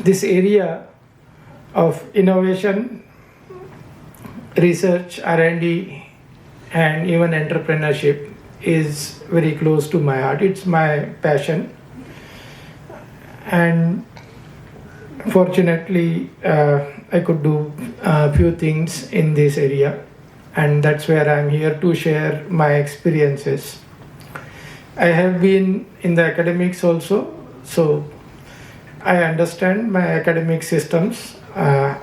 this area of innovation, research, R&D, and even entrepreneurship is very close to my heart. It's my passion. And fortunately, I could do a few things in this area. And that's where I'm here to share my experiences. I have been in the academics also, so I understand my academic systems,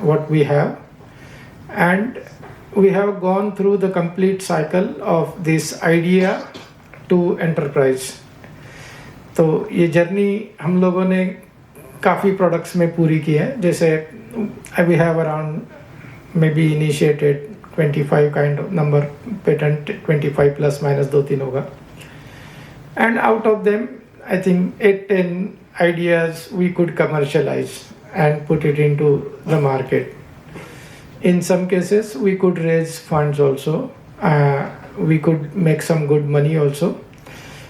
what we have, and we have gone through the complete cycle of this idea to enterprise. तो ये journey हम लोगों ने काफ़ी products में पूरी की है. जैसे we have around maybe initiated 25 kind of number patent, 25 plus minus 2-3 होगा. And out of them, I think 8-10 ideas we could commercialize and put it into the market. In some cases, we could raise funds also. We could make some good money also.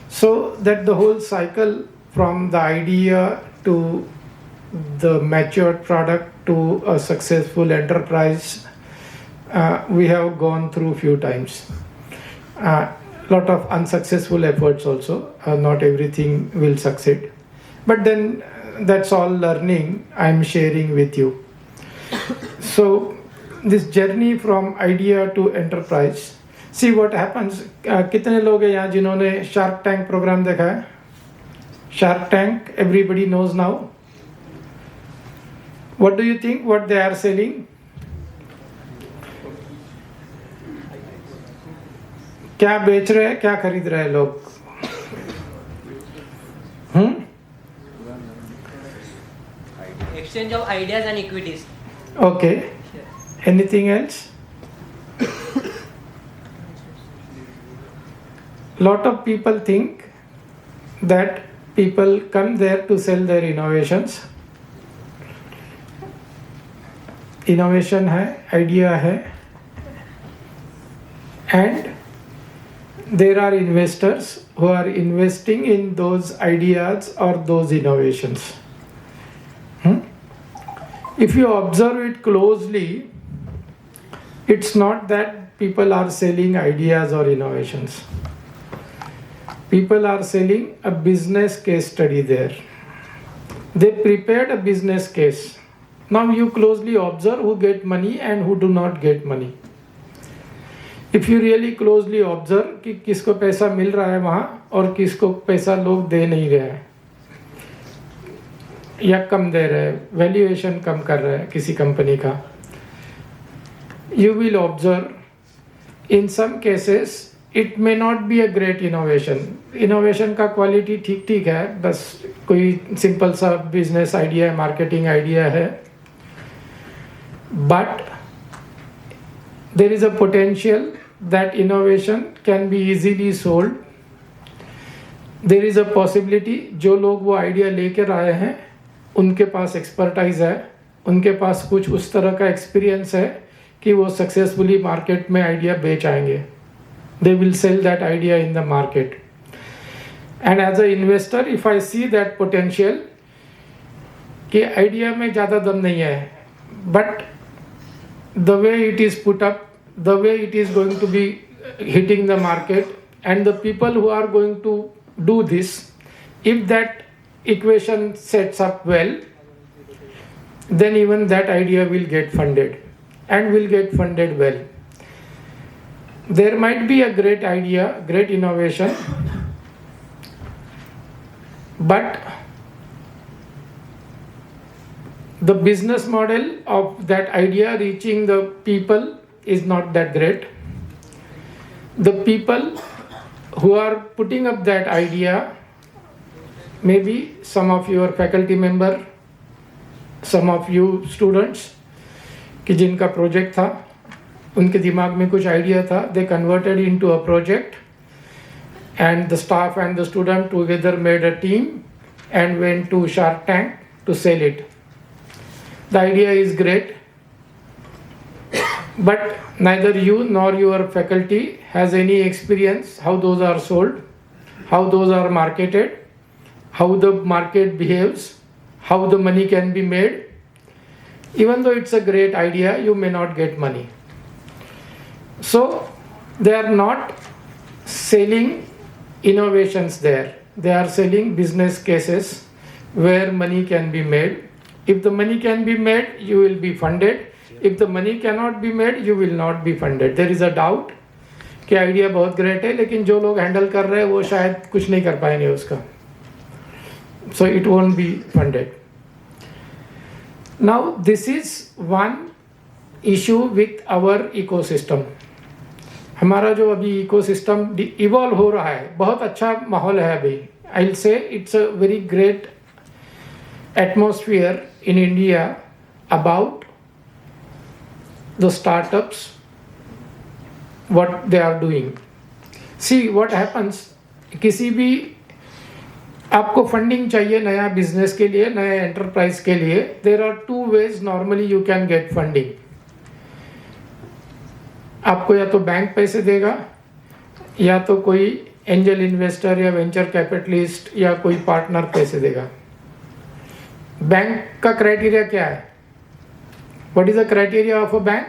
So that the whole cycle from the idea to the matured product to a successful enterprise, we have gone through few times. Lot of unsuccessful efforts also. Not everything will succeed. But then that's all learning I'm sharing with you. So this journey from idea to enterprise, see what happens. कितने लोग हैं यहाँ जिन्होंने shark tank programme देखा है? Shark tank, everybody knows now. What do you think? What they are selling? क्या बेच रहे हैं, क्या खरीद रहे हैं लोग? Exchange of ideas and equities. Okay. Anything else? Lot of people think that people come there to sell their innovations. Innovation है, idea है, and there are investors who are investing in those ideas or those innovations. If you observe it closely, it's not that people are selling ideas or innovations. People are selling a business case study there. They prepared a business case. Now you closely observe who get money and who do not get money. If you really closely observe कि किसको पैसा मिल रहा है वहाँ और किसको पैसा लोग दे नहीं रहे हैं या कम दे रहे हैं, वैल्यूएशन कम कर रहे हैं किसी कंपनी का, you will observe in some cases it may not be a great innovation. Innovation का क्वालिटी ठीक ठीक है, बस कोई सिंपल सा बिजनेस आइडिया है, मार्केटिंग आइडिया है, but there is a potential that innovation can be easily sold. There is a possibility जो लोग वो आइडिया लेकर आए हैं उनके पास एक्सपर्टाइज है, उनके पास कुछ उस तरह का एक्सपीरियंस है कि वो सक्सेसफुली मार्केट में आइडिया बेच आएंगे. They will sell that idea in the market. And as an investor, if I see that potential कि आइडिया में ज़्यादा दम नहीं है, but the way it is put up, the way it is going to be hitting the market, and the people who are going to do this, if that equation sets up well, then even that idea will get funded and will get funded well. There might be a great idea, great innovation, but the business model of that idea reaching the people is not that great. The people who are putting up that idea, maybe some of your faculty member, some of you students कि जिनका project था, उनके दिमाग में कुछ idea था, they converted into a project, and the staff and the student together made a team and went to Shark Tank to sell it. The idea is great, but neither you nor your faculty has any experience how those are sold, how those are marketed, how the market behaves, how the money can be made. Even though it's a great idea, you may not get money. So they are not selling innovations there. They are selling business cases where money can be made. If the money can be made, you will be funded. If the money cannot be made, you will not be funded. There is a doubt कि idea बहुत great है, लेकिन जो लोग handle कर रहे हैं वो शायद कुछ नहीं कर पाएंगे उसका. So it won't be funded. Now this is one issue with our ecosystem. हमारा जो अभी इकोसिस्टम इवॉल्व हो रहा है, बहुत अच्छा माहौल है अभी. I will say it's a very great atmosphere in India about the startups, what they are doing. See what happens, किसी भी आपको फंडिंग चाहिए नया बिजनेस के लिए, नया एंटरप्राइज के लिए, there are two ways normally you can get funding. आपको या तो बैंक पैसे देगा, या तो कोई एंजल इन्वेस्टर या वेंचर कैपिटलिस्ट या कोई पार्टनर पैसे देगा. बैंक का क्राइटेरिया क्या है? What is the criteria of a bank?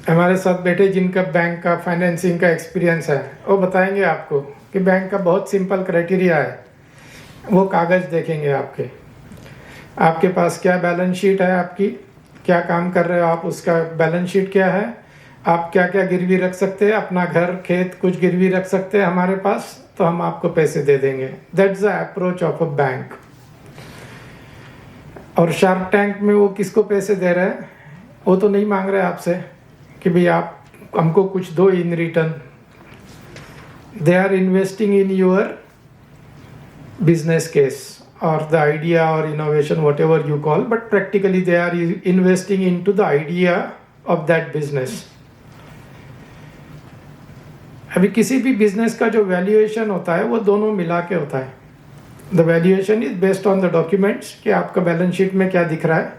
हमारे साथ बैठे जिनका बैंक का फाइनेंसिंग का एक्सपीरियंस है, वो बताएंगे आपको कि बैंक का बहुत सिंपल क्राइटेरिया है. वो कागज़ देखेंगे आपके पास क्या बैलेंस शीट है, आपकी क्या काम कर रहे हो आप, उसका बैलेंस शीट क्या है, आप क्या क्या गिरवी रख सकते हैं, अपना घर खेत कुछ गिरवी रख सकते हैं हमारे पास, तो हम आपको पैसे दे देंगे. That's the approach of a bank. और शार्क टैंक में वो किसको पैसे दे रहे हैं? वो तो नहीं मांग रहे आपसे कि भाई आप हमको कुछ दो in return. They are investing in your business case or the idea or innovation, whatever you call, but practically they are investing into the idea of that business. अभी किसी भी बिजनेस का जो वैल्यूएशन होता है वो दोनों मिला के होता है. The valuation is based on the documents कि आपका बैलेंस शीट में क्या दिख रहा है,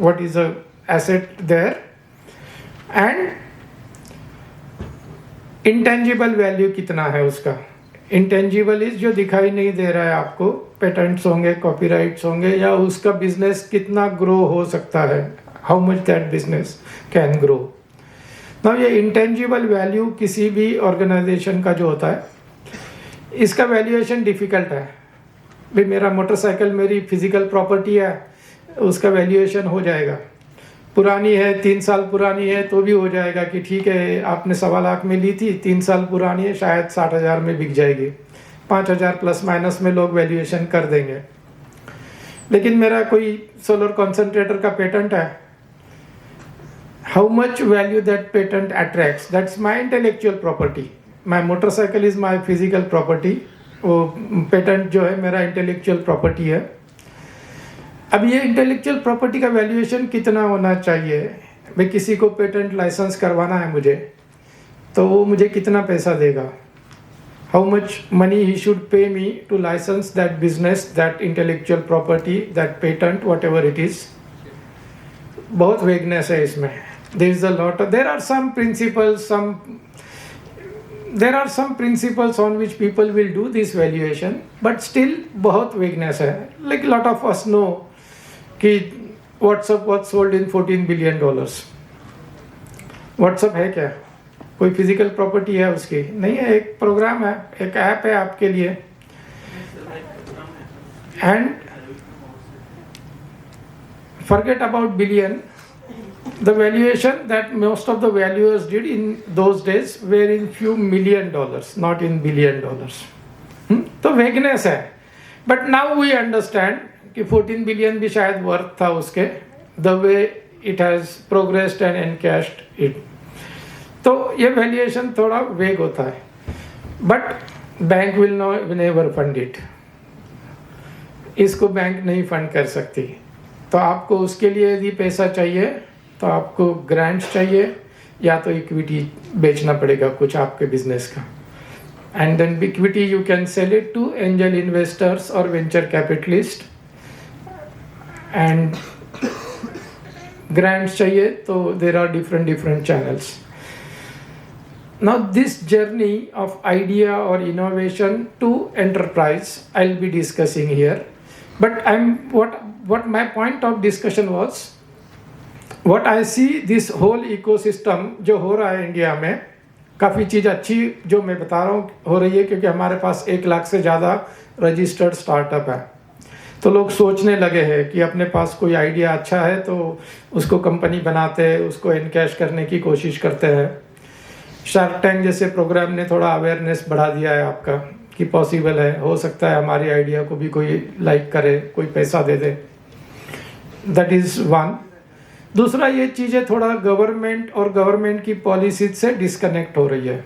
what is the asset there, and intangible value कितना है उसका. इंटेंजिबल इज जो दिखाई नहीं दे रहा है आपको, पेटेंट्स होंगे, कॉपीराइट्स होंगे, या उसका बिजनेस कितना ग्रो हो सकता है, how much that business can grow. Now ये इंटेंजिबल वैल्यू किसी भी ऑर्गेनाइजेशन का जो होता है, इसका वैल्यूएशन डिफिकल्ट है. भाई मेरा मोटरसाइकिल मेरी फिजिकल प्रॉपर्टी है, उसका वैल्यूएशन हो जाएगा. पुरानी है, 3 साल पुरानी है तो भी हो जाएगा कि ठीक है आपने 1.25 लाख में ली थी, 3 साल पुरानी है, शायद 60,000 में बिक जाएगी. 5,000 प्लस माइनस में लोग वैल्यूएशन कर देंगे. लेकिन मेरा कोई सोलर कॉन्सेंट्रेटर का पेटेंट है, how much value that patent attracts, that's my intellectual property. My motorcycle is my physical property, वो पेटेंट जो है मेरा इंटेलेक्चुअल प्रॉपर्टी है. अब ये इंटेलेक्चुअल प्रॉपर्टी का वैल्यूएशन कितना होना चाहिए? भाई किसी को पेटेंट लाइसेंस करवाना है मुझे, तो वो मुझे कितना पैसा देगा, how much money he should pay me to license that business, that intellectual property, that patent, whatever it is. बहुत vagueness है इसमें. There is a lot of, there are some principles on which people will do this valuation, but still बहुत vagueness है. Like a lot of us know कि WhatsApp was sold in $14 billion. WhatsApp है क्या? कोई physical property है उसकी? नहीं है, एक प्रोग्राम है, एक ऐप है आपके लिए. And forget about billion, the valuation that most of the valuers did in those days were in few $1 million, not in $1 billion. तो वेगनेस है. बट नाउ वी अंडरस्टैंड कि 14 बिलियन भी शायद वर्थ था उसके, the way it has progressed and encashed it. तो ये valuation थोड़ा वेग होता है, but bank will never fund it. इसको बैंक नहीं फंड कर सकती. तो आपको उसके लिए यदि पैसा चाहिए तो आपको ग्रांट्स चाहिए, या तो इक्विटी बेचना पड़ेगा कुछ आपके बिजनेस का. And then equity you can sell it to angel investors और वेंचर कैपिटलिस्ट. एंड ग्रांट्स चाहिए तो there are different channels. Now this journey of idea or innovation to enterprise I'll be discussing here, but what my point of discussion was, what I see this whole ecosystem जो हो रहा है India में, काफ़ी चीज़ अच्छी जो मैं बता रहा हूँ हो रही है, क्योंकि हमारे पास 1 लाख से ज़्यादा रजिस्टर्ड स्टार्टअप है। तो लोग सोचने लगे हैं कि अपने पास कोई आइडिया अच्छा है तो उसको कंपनी बनाते हैं, उसको इनकैश करने की कोशिश करते हैं। शार्क टैंक जैसे प्रोग्राम ने थोड़ा अवेयरनेस बढ़ा दिया है आपका कि पॉसिबल है, हो सकता है हमारी आइडिया को भी कोई लाइक करे, कोई पैसा दे दे। That is one. दूसरा, ये चीज़ें थोड़ा गवर्नमेंट और गवर्नमेंट की पॉलिसीज से डिस्कनेक्ट हो रही है।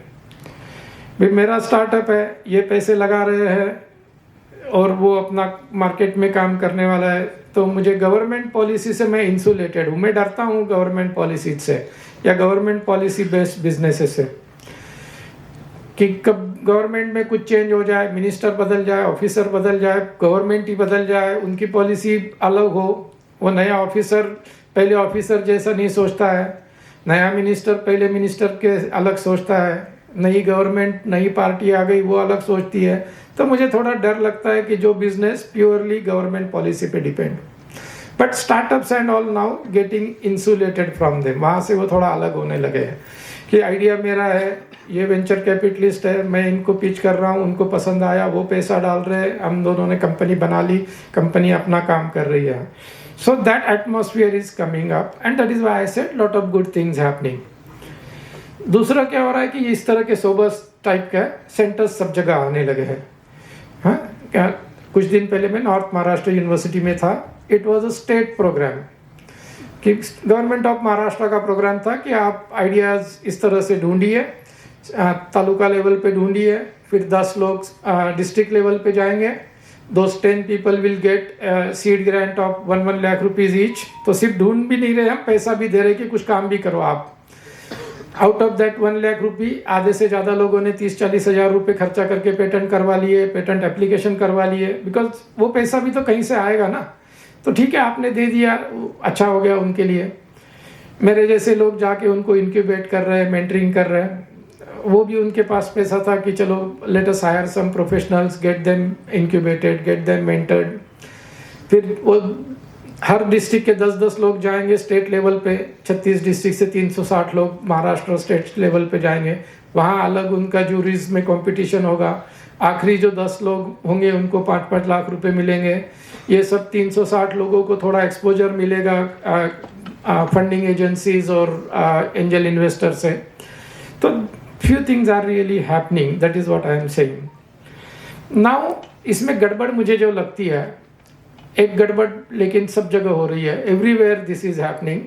भाई मेरा स्टार्टअप है, ये पैसे लगा रहे हैं और वो अपना मार्केट में काम करने वाला है, तो मुझे गवर्नमेंट पॉलिसी से मैं इंसुलेटेड हूँ, मैं डरता हूँ गवर्नमेंट पॉलिसी से या गवर्नमेंट पॉलिसी बेस्ड बिजनेसेस से, कि कब गवर्नमेंट में कुछ चेंज हो जाए, मिनिस्टर बदल जाए, ऑफिसर बदल जाए, गवर्नमेंट ही बदल जाए, उनकी पॉलिसी अलग हो, वो नया ऑफिसर पहले ऑफिसर जैसा नहीं सोचता है, नया मिनिस्टर पहले मिनिस्टर के अलग सोचता है, नई गवर्नमेंट नई पार्टी आ गई वो अलग सोचती है। तो मुझे थोड़ा डर लगता है कि जो बिजनेस प्योरली गवर्नमेंट पॉलिसी पे depend, but startups and all now getting insulated from them, वहाँ से वो थोड़ा अलग होने लगे हैं कि आइडिया मेरा है, ये वेंचर कैपिटलिस्ट है, मैं इनको पिच कर रहा हूँ, उनको पसंद आया, वो पैसा डाल रहे हैं, हम दोनों ने कंपनी बना ली, कंपनी अपना काम कर रही है। So that atmosphere is coming up and that is why I said lot of good things happening. दूसरा क्या हो रहा है कि इस तरह के सोबर्स टाइप का सेंटर्स सब जगह आने लगे हैं। हाँ, क्या कुछ दिन पहले मैं नॉर्थ महाराष्ट्र यूनिवर्सिटी में था, it was a state program कि गवर्नमेंट ऑफ महाराष्ट्र का प्रोग्राम था कि आप आइडियाज़ इस तरह से ढूंढिए, तालुका लेवल पे ढूंढिए, फिर 10 लोग डिस्ट्रिक्ट लेवल पे जाएंगे, those 10 people will get seed grant of 1 lakh rupees each। तो सिर्फ ढूंढ भी नहीं रहे हम, पैसा भी दे रहे कि कुछ काम भी करो आप। आउट ऑफ दैट 1 लाख रुपी आधे से ज़्यादा लोगों ने 30-40 हज़ार रुपये खर्चा करके पेटेंट करवा लिए, पेटेंट एप्लीकेशन करवा लिए, बिकॉज वो पैसा भी तो कहीं से आएगा ना। तो ठीक है, आपने दे दिया, अच्छा हो गया उनके लिए। मेरे जैसे लोग जाके उनको इनक्यूबेट कर रहे हैं, मेंटरिंग कर रहे हैं, वो भी उनके पास पैसा था कि चलो let us hire some professionals, get them incubated, get them mentored. फिर वो हर डिस्ट्रिक्ट के 10-10 लोग जाएंगे स्टेट लेवल पे, 36 डिस्ट्रिक्ट से 360 लोग महाराष्ट्र स्टेट लेवल पे जाएंगे, वहाँ अलग उनका जूरीज में कंपटीशन होगा, आखिरी जो 10 लोग होंगे उनको 5-5 लाख रुपए मिलेंगे। ये सब 360 लोगों को थोड़ा एक्सपोजर मिलेगा फंडिंग एजेंसीज और एंजल इन्वेस्टर से। तो few things are really happening, that is what I am saying. Now इसमें गड़बड़ मुझे जो लगती है, एक गड़बड़ लेकिन सब जगह हो रही है, everywhere this is happening,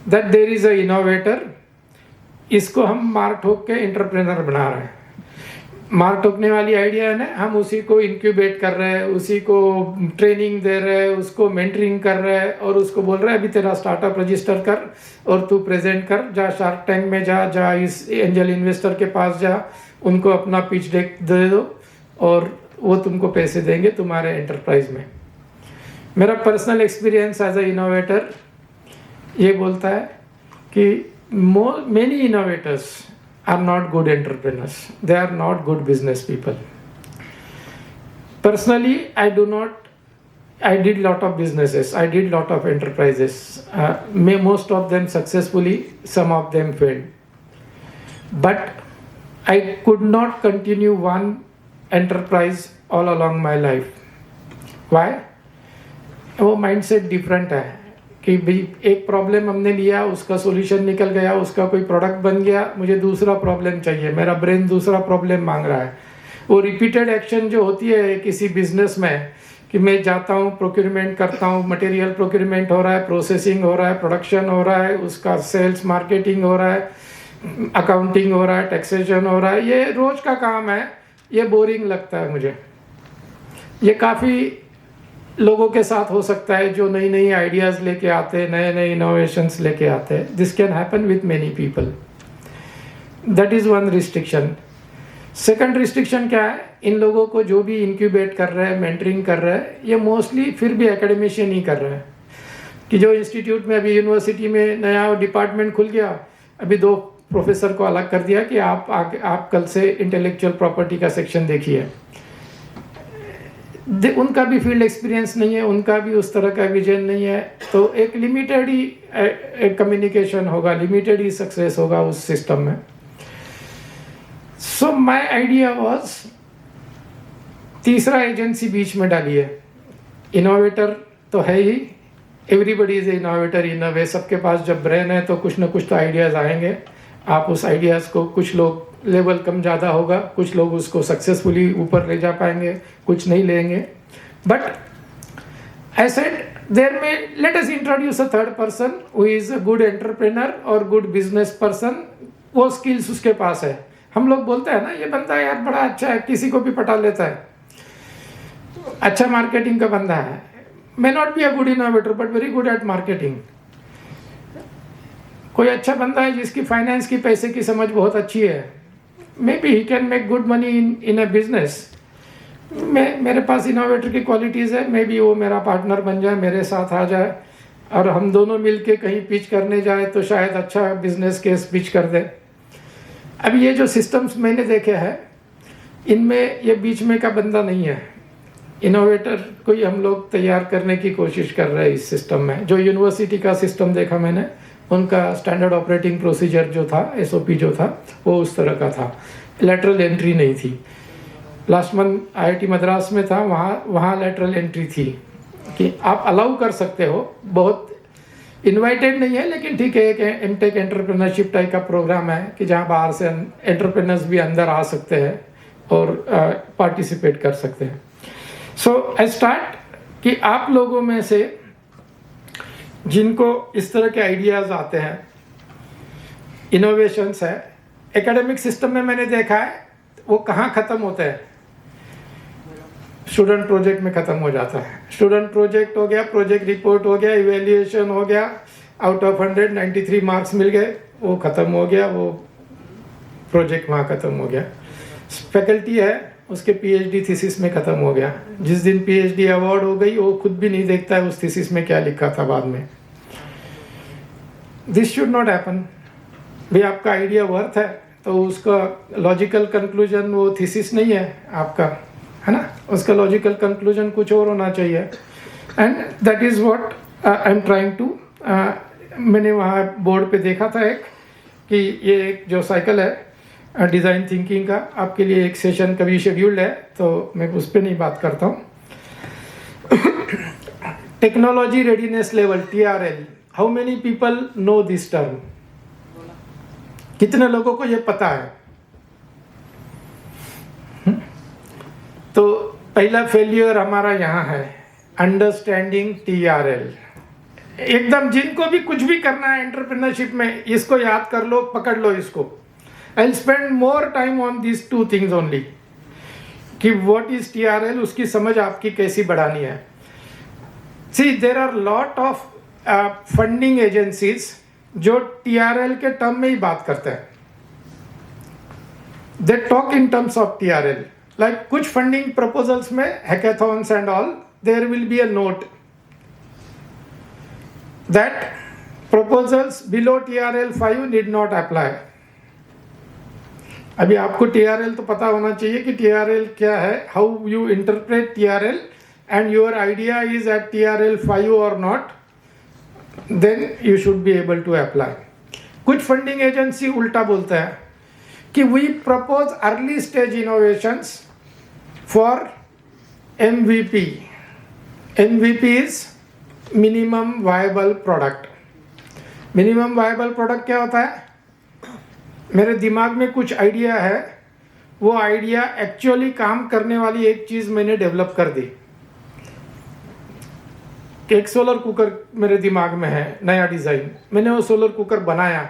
that there is a innovator, इसको हम मार ठोक के एंटरप्रेनर बना रहे हैं। मार ठोकने वाली आइडिया है ना, हम उसी को इंक्यूबेट कर रहे हैं, उसी को ट्रेनिंग दे रहे हैं, उसको मेंटरिंग कर रहे हैं और उसको बोल रहे हैं अभी तेरा स्टार्टअप रजिस्टर कर और तू प्रेजेंट कर, जा शार्क टैंक में जा इस एंजल इन्वेस्टर के पास जा, उनको अपना पिच डेक दे दो और वो तुमको पैसे देंगे तुम्हारे एंटरप्राइज में। मेरा personal experience as a innovator ये बोलता है कि many innovators are not good entrepreneurs, they are not good business people. Personally, I did lot of businesses, I did lot of enterprises, most of them successfully, some of them failed, but I could not continue one enterprise all along my life. Why? वो mindset different है कि भाई एक problem हमने लिया, उसका solution निकल गया, उसका कोई प्रोडक्ट बन गया, मुझे दूसरा प्रॉब्लम चाहिए, मेरा ब्रेन दूसरा प्रॉब्लम मांग रहा है। वो रिपीटेड एक्शन जो होती है किसी बिजनेस में कि मैं जाता हूँ, प्रोक्योरमेंट करता हूँ, मटेरियल प्रोक्योरमेंट हो रहा है, प्रोसेसिंग हो रहा है, प्रोडक्शन हो रहा है, उसका सेल्स मार्केटिंग हो रहा है, अकाउंटिंग हो रहा है, टैक्सेशन हो रहा है, ये रोज का काम है, ये बोरिंग लगता है मुझे। ये काफ़ी लोगों के साथ हो सकता है जो नई नई आइडियाज़ लेके आते हैं, नए नए इनोवेशंस लेके आते हैं। This can happen with many people, that is one restriction. Second restriction क्या है, इन लोगों को जो भी इंक्यूबेट कर रहे हैं, मेंटरिंग कर रहे हैं, ये मोस्टली फिर भी एकेडमिशियन ही कर रहे हैं कि जो इंस्टीट्यूट में अभी यूनिवर्सिटी में नया डिपार्टमेंट खुल गया, अभी 2 प्रोफेसर को अलग कर दिया कि आप कल से इंटेलेक्चुअल प्रॉपर्टी का सेक्शन देखिए। उनका भी फील्ड एक्सपीरियंस नहीं है, उनका भी उस तरह का विजन नहीं है, तो एक लिमिटेड ही कम्युनिकेशन होगा, लिमिटेड ही सक्सेस होगा उस सिस्टम में। सो माय आइडिया वाज, तीसरा एजेंसी बीच में डालिए। इनोवेटर तो है ही, एवरीबडी इज इनोवेटर इन अ वे, सबके पास जब ब्रेन है तो कुछ ना कुछ तो आइडियाज आएंगे। आप उस आइडियाज को, कुछ लोग लेवल कम ज़्यादा होगा, कुछ लोग उसको सक्सेसफुली ऊपर ले जा पाएंगे, कुछ नहीं लेंगे। बट आई सेड देयर में let us introduce a third person who is a good entrepreneur और गुड बिजनेस पर्सन। वो स्किल्स उसके पास है। हम लोग बोलते हैं ना, ये बंदा यार बड़ा अच्छा है, किसी को भी पटा लेता है, अच्छा मार्केटिंग का बंदा है, may not be a good innovator but very good at marketing. कोई अच्छा बंदा है जिसकी फाइनेंस की, पैसे की समझ बहुत अच्छी है, may be he can make good money in a business. मेरे पास इनोवेटर की क्वालिटीज़ है, मे बी वो मेरा पार्टनर बन जाए, मेरे साथ आ जाए और हम दोनों मिलके कहीं पिच करने जाए तो शायद अच्छा बिजनेस केस पिच कर दे। अब ये जो सिस्टम्स मैंने देखे हैं, इनमें ये बीच में का बंदा नहीं है। इनोवेटर को ही हम लोग तैयार करने की कोशिश कर रहे हैं इस सिस्टम में। जो यूनिवर्सिटी का सिस्टम देखा मैंने, उनका स्टैंडर्ड ऑपरेटिंग प्रोसीजर जो था, एसओपी जो था, वो उस तरह का था, लैटरल एंट्री नहीं थी। लास्ट मंथ आईआईटी मद्रास में था, वहाँ लैटरल एंट्री थी कि आप अलाउ कर सकते हो, बहुत इनवाइटेड नहीं है, लेकिन ठीक है, एक एमटेक एंटरप्रेन्योरशिप टाइप का प्रोग्राम है कि जहाँ बाहर से एंटरप्रेन्योर्स भी अंदर आ सकते हैं और पार्टिसिपेट कर सकते हैं। सो आई स्टार्ट कि आप लोगों में से जिनको इस तरह के आइडियाज़ आते हैं, इनोवेशंस है, एकेडमिक सिस्टम में मैंने देखा है वो कहाँ ख़त्म होता है, स्टूडेंट प्रोजेक्ट में ख़त्म हो जाता है। स्टूडेंट प्रोजेक्ट हो गया, प्रोजेक्ट रिपोर्ट हो गया, इवेल्युएशन हो गया, आउट ऑफ 100 93 मार्क्स मिल गए, वो ख़त्म हो गया, वो प्रोजेक्ट वहाँ ख़त्म हो गया। फैकल्टी है, उसके पीएचडी थीसिस में ख़त्म हो गया। जिस दिन पीएचडी अवार्ड हो गई, वो खुद भी नहीं देखता है उस थीसिस में क्या लिखा था बाद में। This should not happen. भाई आपका आइडिया वर्थ है तो उसका लॉजिकल कंक्लूजन वो थीसिस नहीं है आपका, है ना, उसका लॉजिकल कंक्लूजन कुछ और होना चाहिए। And that is what I am trying to. मैंने वहाँ बोर्ड पे देखा था एक कि ये एक जो साइकिल है डिज़ाइन थिंकिंग का, आपके लिए एक सेशन कभी शेड्यूल्ड है, तो मैं उस पर नहीं बात करता हूँ। Technology readiness level, TRL, how many people know this term? कितने लोगों को ये पता है? तो पहला फेलियर हमारा यहाँ है, अंडरस्टैंडिंग TRL। एकदम जिनको भी कुछ भी करना है एंटरप्रेन्योरशिप में, इसको याद कर लो, पकड़ लो इसको। I'll spend more time on these two things only कि what is TRL, उसकी समझ आपकी कैसी बढ़ानी है। See, there are lot of funding agencies जो TRL के टर्म में ही बात करते हैं। They talk in terms of TRL. Like कुछ फंडिंग प्रपोजल्स में, hackathons and all, there will be a note that proposals below TRL 5 need not apply. अभी आपको TRL तो पता होना चाहिए कि TRL क्या है, how you interpret TRL, and your idea is at TRL 5 or not, then you should be able to apply. कुछ फंडिंग एजेंसी उल्टा बोलता है कि we propose early stage innovations for MVP. MVP is minimum viable product. minimum viable product क्या होता है? मेरे दिमाग में कुछ आइडिया है, वो आइडिया एक्चुअली काम करने वाली एक चीज़ मैंने डेवलप कर दी। एक सोलर कुकर मेरे दिमाग में है, नया डिज़ाइन, मैंने वो सोलर कुकर बनाया,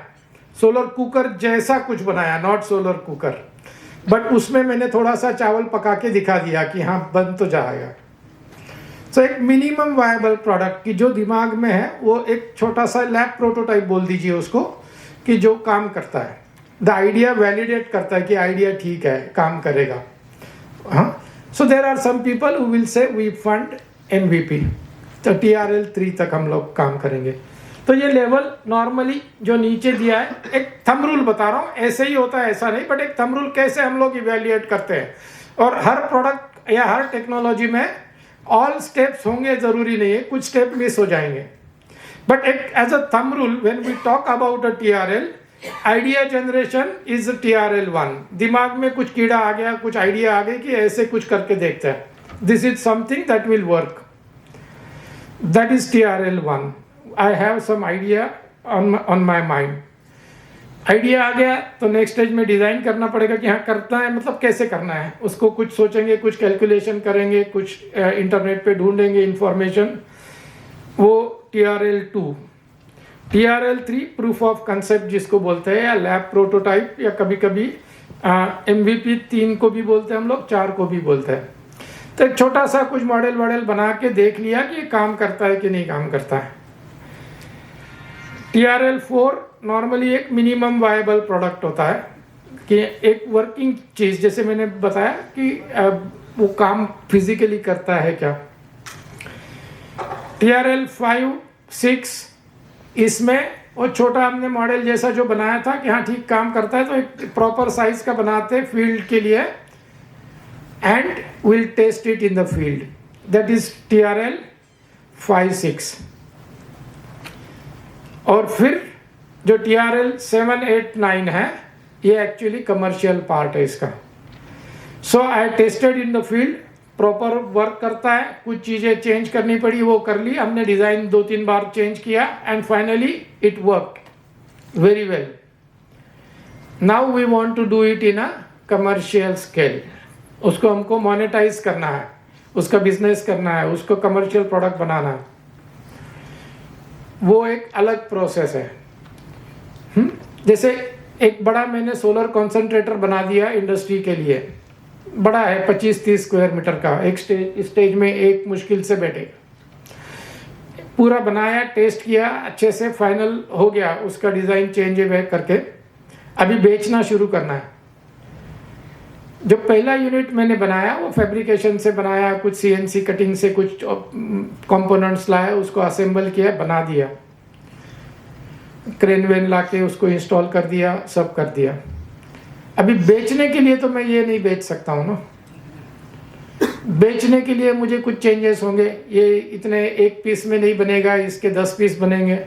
सोलर कुकर जैसा कुछ बनाया, नॉट सोलर कुकर, बट उसमें मैंने थोड़ा सा चावल पका के दिखा दिया कि हाँ बन तो जाएगा। सो एक मिनिमम वायबल प्रोडक्ट की जो दिमाग में है, वो एक छोटा सा लैब प्रोटोटाइप बोल दीजिए उसको, कि जो काम करता है, द आइडिया वैलिडेट करता है कि आइडिया ठीक है, काम करेगा। हाँ, so there are some people who will say we fund MVP, तो TRL 3 तक हम लोग काम करेंगे। तो ये लेवल नॉर्मली जो नीचे दिया है, एक थंब रूल बता रहा हूँ, ऐसे ही होता है ऐसा नहीं, बट एक थंब रूल कैसे हम लोग इवेल्युएट करते हैं। और हर प्रोडक्ट या हर टेक्नोलॉजी में ऑल स्टेप्स होंगे ज़रूरी नहीं है, कुछ स्टेप मिस हो जाएंगे, बट एक as a thumb rule when we talk about a TRL, idea generation is TRL1। दिमाग में कुछ कीड़ा आ गया, कुछ आइडिया आ गई कि ऐसे कुछ करके देखते हैं, this is something that will work, that is TRL1। I have some idea on my mind. Idea आ गया तो नेक्स्ट स्टेज में डिज़ाइन करना पड़ेगा कि हाँ करना है, मतलब कैसे करना है उसको, कुछ सोचेंगे, कुछ कैलकुलेशन करेंगे, कुछ इंटरनेट पे ढूंढेंगे इंफॉर्मेशन, वो TRL2। TRL3 proof of concept जिसको बोलते हैं, या लैब प्रोटोटाइप, या कभी कभी MVP 3 को भी बोलते हैं हम लोग, 4 को भी बोलते हैं। तो एक छोटा सा कुछ मॉडल बना के देख लिया कि ये काम करता है कि नहीं काम करता है। TRL4 नॉर्मली एक मिनिमम वायबल प्रोडक्ट होता है, कि एक वर्किंग चीज़, जैसे मैंने बताया कि वो काम फिजिकली करता है क्या। TRL5, 6 इसमें वो छोटा हमने मॉडल जैसा जो बनाया था कि हाँ ठीक काम करता है, तो एक प्रॉपर साइज का बनाते हैं फील्ड के लिए, and will test it in the field, that is TRL5, 6। और फिर जो TRL7, 8, 9 है, ये एक्चुअली कमर्शियल पार्ट है इसका। So I tested in the field, proper work करता है, कुछ चीज़ें चेंज करनी पड़ी वो कर ली हमने, डिज़ाइन 2-3 बार चेंज किया, and finally it work very well. Now we want to do it in a commercial scale. उसको हमको मोनेटाइज करना है, उसका बिजनेस करना है, उसको कमर्शियल प्रोडक्ट बनाना है, वो एक अलग प्रोसेस है। जैसे एक बड़ा मैंने सोलर कॉन्सेंट्रेटर बना दिया इंडस्ट्री के लिए, बड़ा है 25-30 स्क्वायर मीटर का, एक स्टेज में एक मुश्किल से बैठेगा। पूरा बनाया, टेस्ट किया, अच्छे से फाइनल हो गया, उसका डिज़ाइन चेंज करके अभी बेचना शुरू करना है। जो पहला यूनिट मैंने बनाया वो फैब्रिकेशन से बनाया, कुछ CNC कटिंग से कुछ कंपोनेंट्स लाया, उसको असेंबल किया, बना दिया, क्रेन वेन ला के उसको इंस्टॉल कर दिया, सब कर दिया। अभी बेचने के लिए तो मैं ये नहीं बेच सकता हूँ ना, बेचने के लिए मुझे कुछ चेंजेस होंगे, ये इतने एक पीस में नहीं बनेगा, इसके 10 पीस बनेंगे,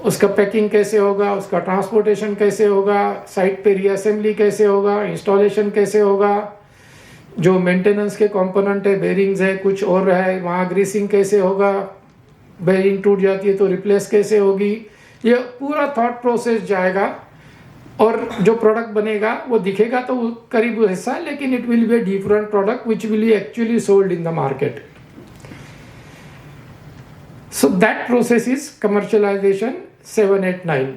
उसका पैकिंग कैसे होगा, उसका ट्रांसपोर्टेशन कैसे होगा, साइट पे रीअसेंबली कैसे होगा, इंस्टॉलेशन कैसे होगा, जो मेंटेनेंस के कंपोनेंट है, बेरिंग्स है, कुछ और है, वहाँ ग्रीसिंग कैसे होगा, बेरिंग टूट जाती है तो रिप्लेस कैसे होगी, ये पूरा थॉट प्रोसेस जाएगा। और जो प्रोडक्ट बनेगा वो दिखेगा तो करीब हिस्सा है, लेकिन it will be a different product which will be actually sold in the market. So that process is commercialisation 7, 8, 9,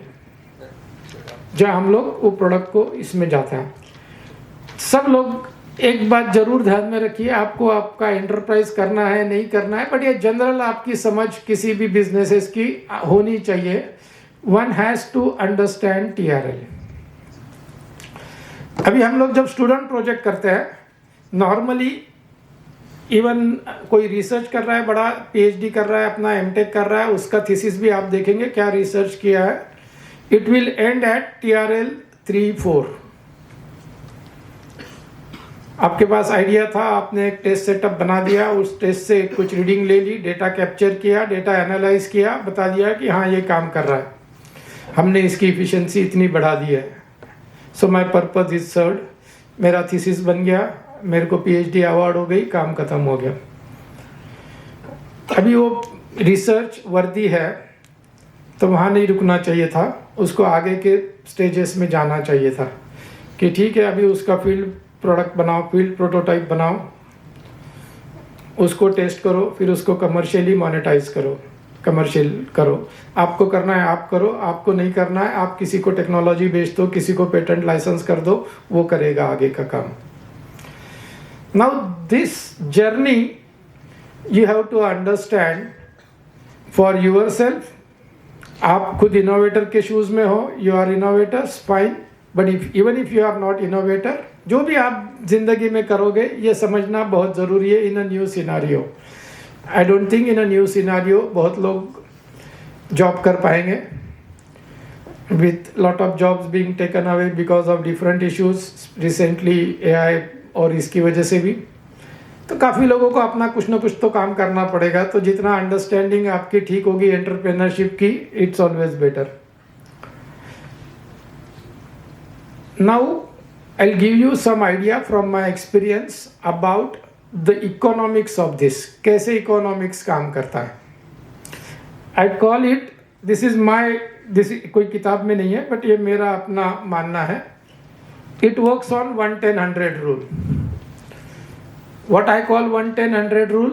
जहाँ हम लोग वो प्रोडक्ट को इसमें जाते हैं। सब लोग एक बात जरूर ध्यान में रखिए, आपको आपका एंटरप्राइज करना है नहीं करना है, बट ये जनरल आपकी समझ किसी भी बिजनेसेस की होनी चाहिए। One has to understand TRL। अभी हम लोग जब स्टूडेंट प्रोजेक्ट करते हैं, नॉर्मली इवन कोई रिसर्च कर रहा है, बड़ा PhD कर रहा है, अपना MTech कर रहा है, उसका थीसिस भी आप देखेंगे क्या रिसर्च किया है, it will end at TRL 3, 4। आपके पास आइडिया था, आपने एक टेस्ट सेटअप बना दिया, उस टेस्ट से कुछ रीडिंग ले ली, डेटा कैप्चर किया, डेटा एनालाइज किया, बता दिया कि हाँ ये काम कर रहा है, हमने इसकी इफिशिएंसी इतनी बढ़ा दी है, so my purpose is served, मेरा थीसिस बन गया, मेरे को PhD अवार्ड हो गई, काम खत्म हो गया। अभी वो रिसर्च वर्दी है तो वहाँ नहीं रुकना चाहिए था, उसको आगे के स्टेजेस में जाना चाहिए था कि ठीक है अभी उसका फील्ड प्रोडक्ट बनाओ, फील्ड प्रोटोटाइप बनाओ, उसको टेस्ट करो, फिर उसको कमर्शियली मोनेटाइज करो, कमर्शियल करो। आपको करना है आप करो, आपको नहीं करना है आप किसी को टेक्नोलॉजी बेच दो, किसी को पेटेंट लाइसेंस कर दो, वो करेगा आगे का काम। Now this journey you have to understand for yourself। आप खुद इनोवेटर के शूज में हो, you are innovators fine, but even if you are not innovator, जो भी आप जिंदगी में करोगे ये समझना बहुत ज़रूरी है in a new scenario. I don't think in a new scenario बहुत लोग जॉब कर पाएंगे, with lot of jobs being taken away because of different issues recently AI और इसकी वजह से भी, तो काफ़ी लोगों को अपना कुछ ना कुछ तो काम करना पड़ेगा। तो जितना अंडरस्टैंडिंग आपकी ठीक होगी एंटरप्रेन्योरशिप की, it's always better. Now I will give you some idea from my experience about the economics of this, कैसे इकोनॉमिक्स काम करता है। I call it, this is my, this कोई किताब में नहीं है बट ये मेरा अपना मानना है। It works on 1-10-100 rule. What I call 1-10-100 rule,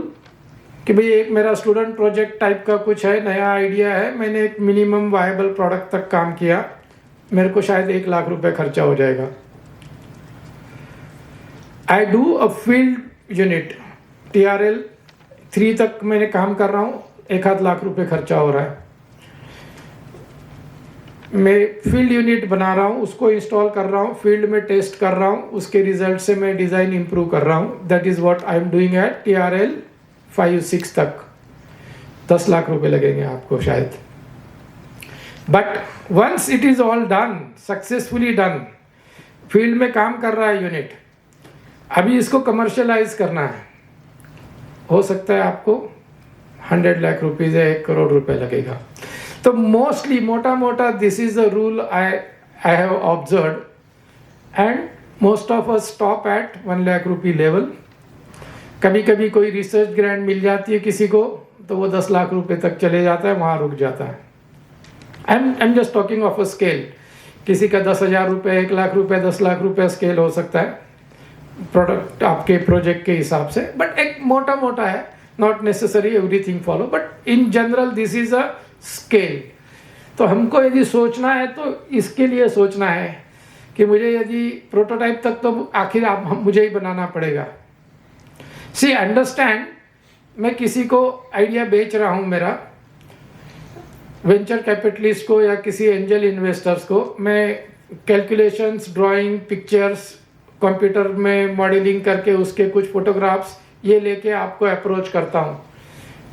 कि भाई एक मेरा स्टूडेंट प्रोजेक्ट टाइप का कुछ है, नया आइडिया है, मैंने एक मिनिमम वायबल प्रोडक्ट तक काम किया, मेरे को शायद 1 लाख रुपए खर्चा हो जाएगा। I do a field unit, TRL 3 तक मैंने काम कर रहा हूँ, 1-8 लाख रुपए खर्चा हो रहा है। मैं फील्ड यूनिट बना रहा हूँ, उसको इंस्टॉल कर रहा हूँ, फील्ड में टेस्ट कर रहा हूँ, उसके रिजल्ट से मैं डिज़ाइन इंप्रूव कर रहा हूँ। That is what I am doing at TRL 5-6 तक। 10 लाख रुपए लगेंगे आपको शायद। But once it is all done, successfully done, field में काम कर रहा है यूनिट, अभी इसको कमर्शियलाइज करना है, हो सकता है आपको 100 लाख रुपीज़ या 1 करोड़ रुपए लगेगा। तो मोस्टली मोटा मोटा this is the rule I have observe, and most of us stop at 1 lakh rupee level. कभी कभी कोई रिसर्च ग्रांट मिल जाती है किसी को, तो वो 10 लाख रुपए तक चले जाता है, वहाँ रुक जाता है। I am just talking of a scale. किसी का 10,000 रुपये, 1 लाख रुपए, 10 लाख रुपए स्केल हो सकता है प्रोडक्ट आपके प्रोजेक्ट के हिसाब से, बट एक मोटा मोटा है, not necessary everything follow, but in general this is a scale. तो हमको यदि सोचना है तो इसके लिए सोचना है कि मुझे यदि प्रोटोटाइप तक तो आखिर मुझे ही बनाना पड़ेगा। सी अंडरस्टैंड, मैं किसी को आइडिया बेच रहा हूँ, मेरा वेंचर कैपिटलिस्ट को या किसी एंजल इन्वेस्टर्स को, मैं कैलकुलेशंस, ड्राइंग, पिक्चर्स, कंप्यूटर में मॉडलिंग करके उसके कुछ फोटोग्राफ्स ये लेके आपको अप्रोच करता हूँ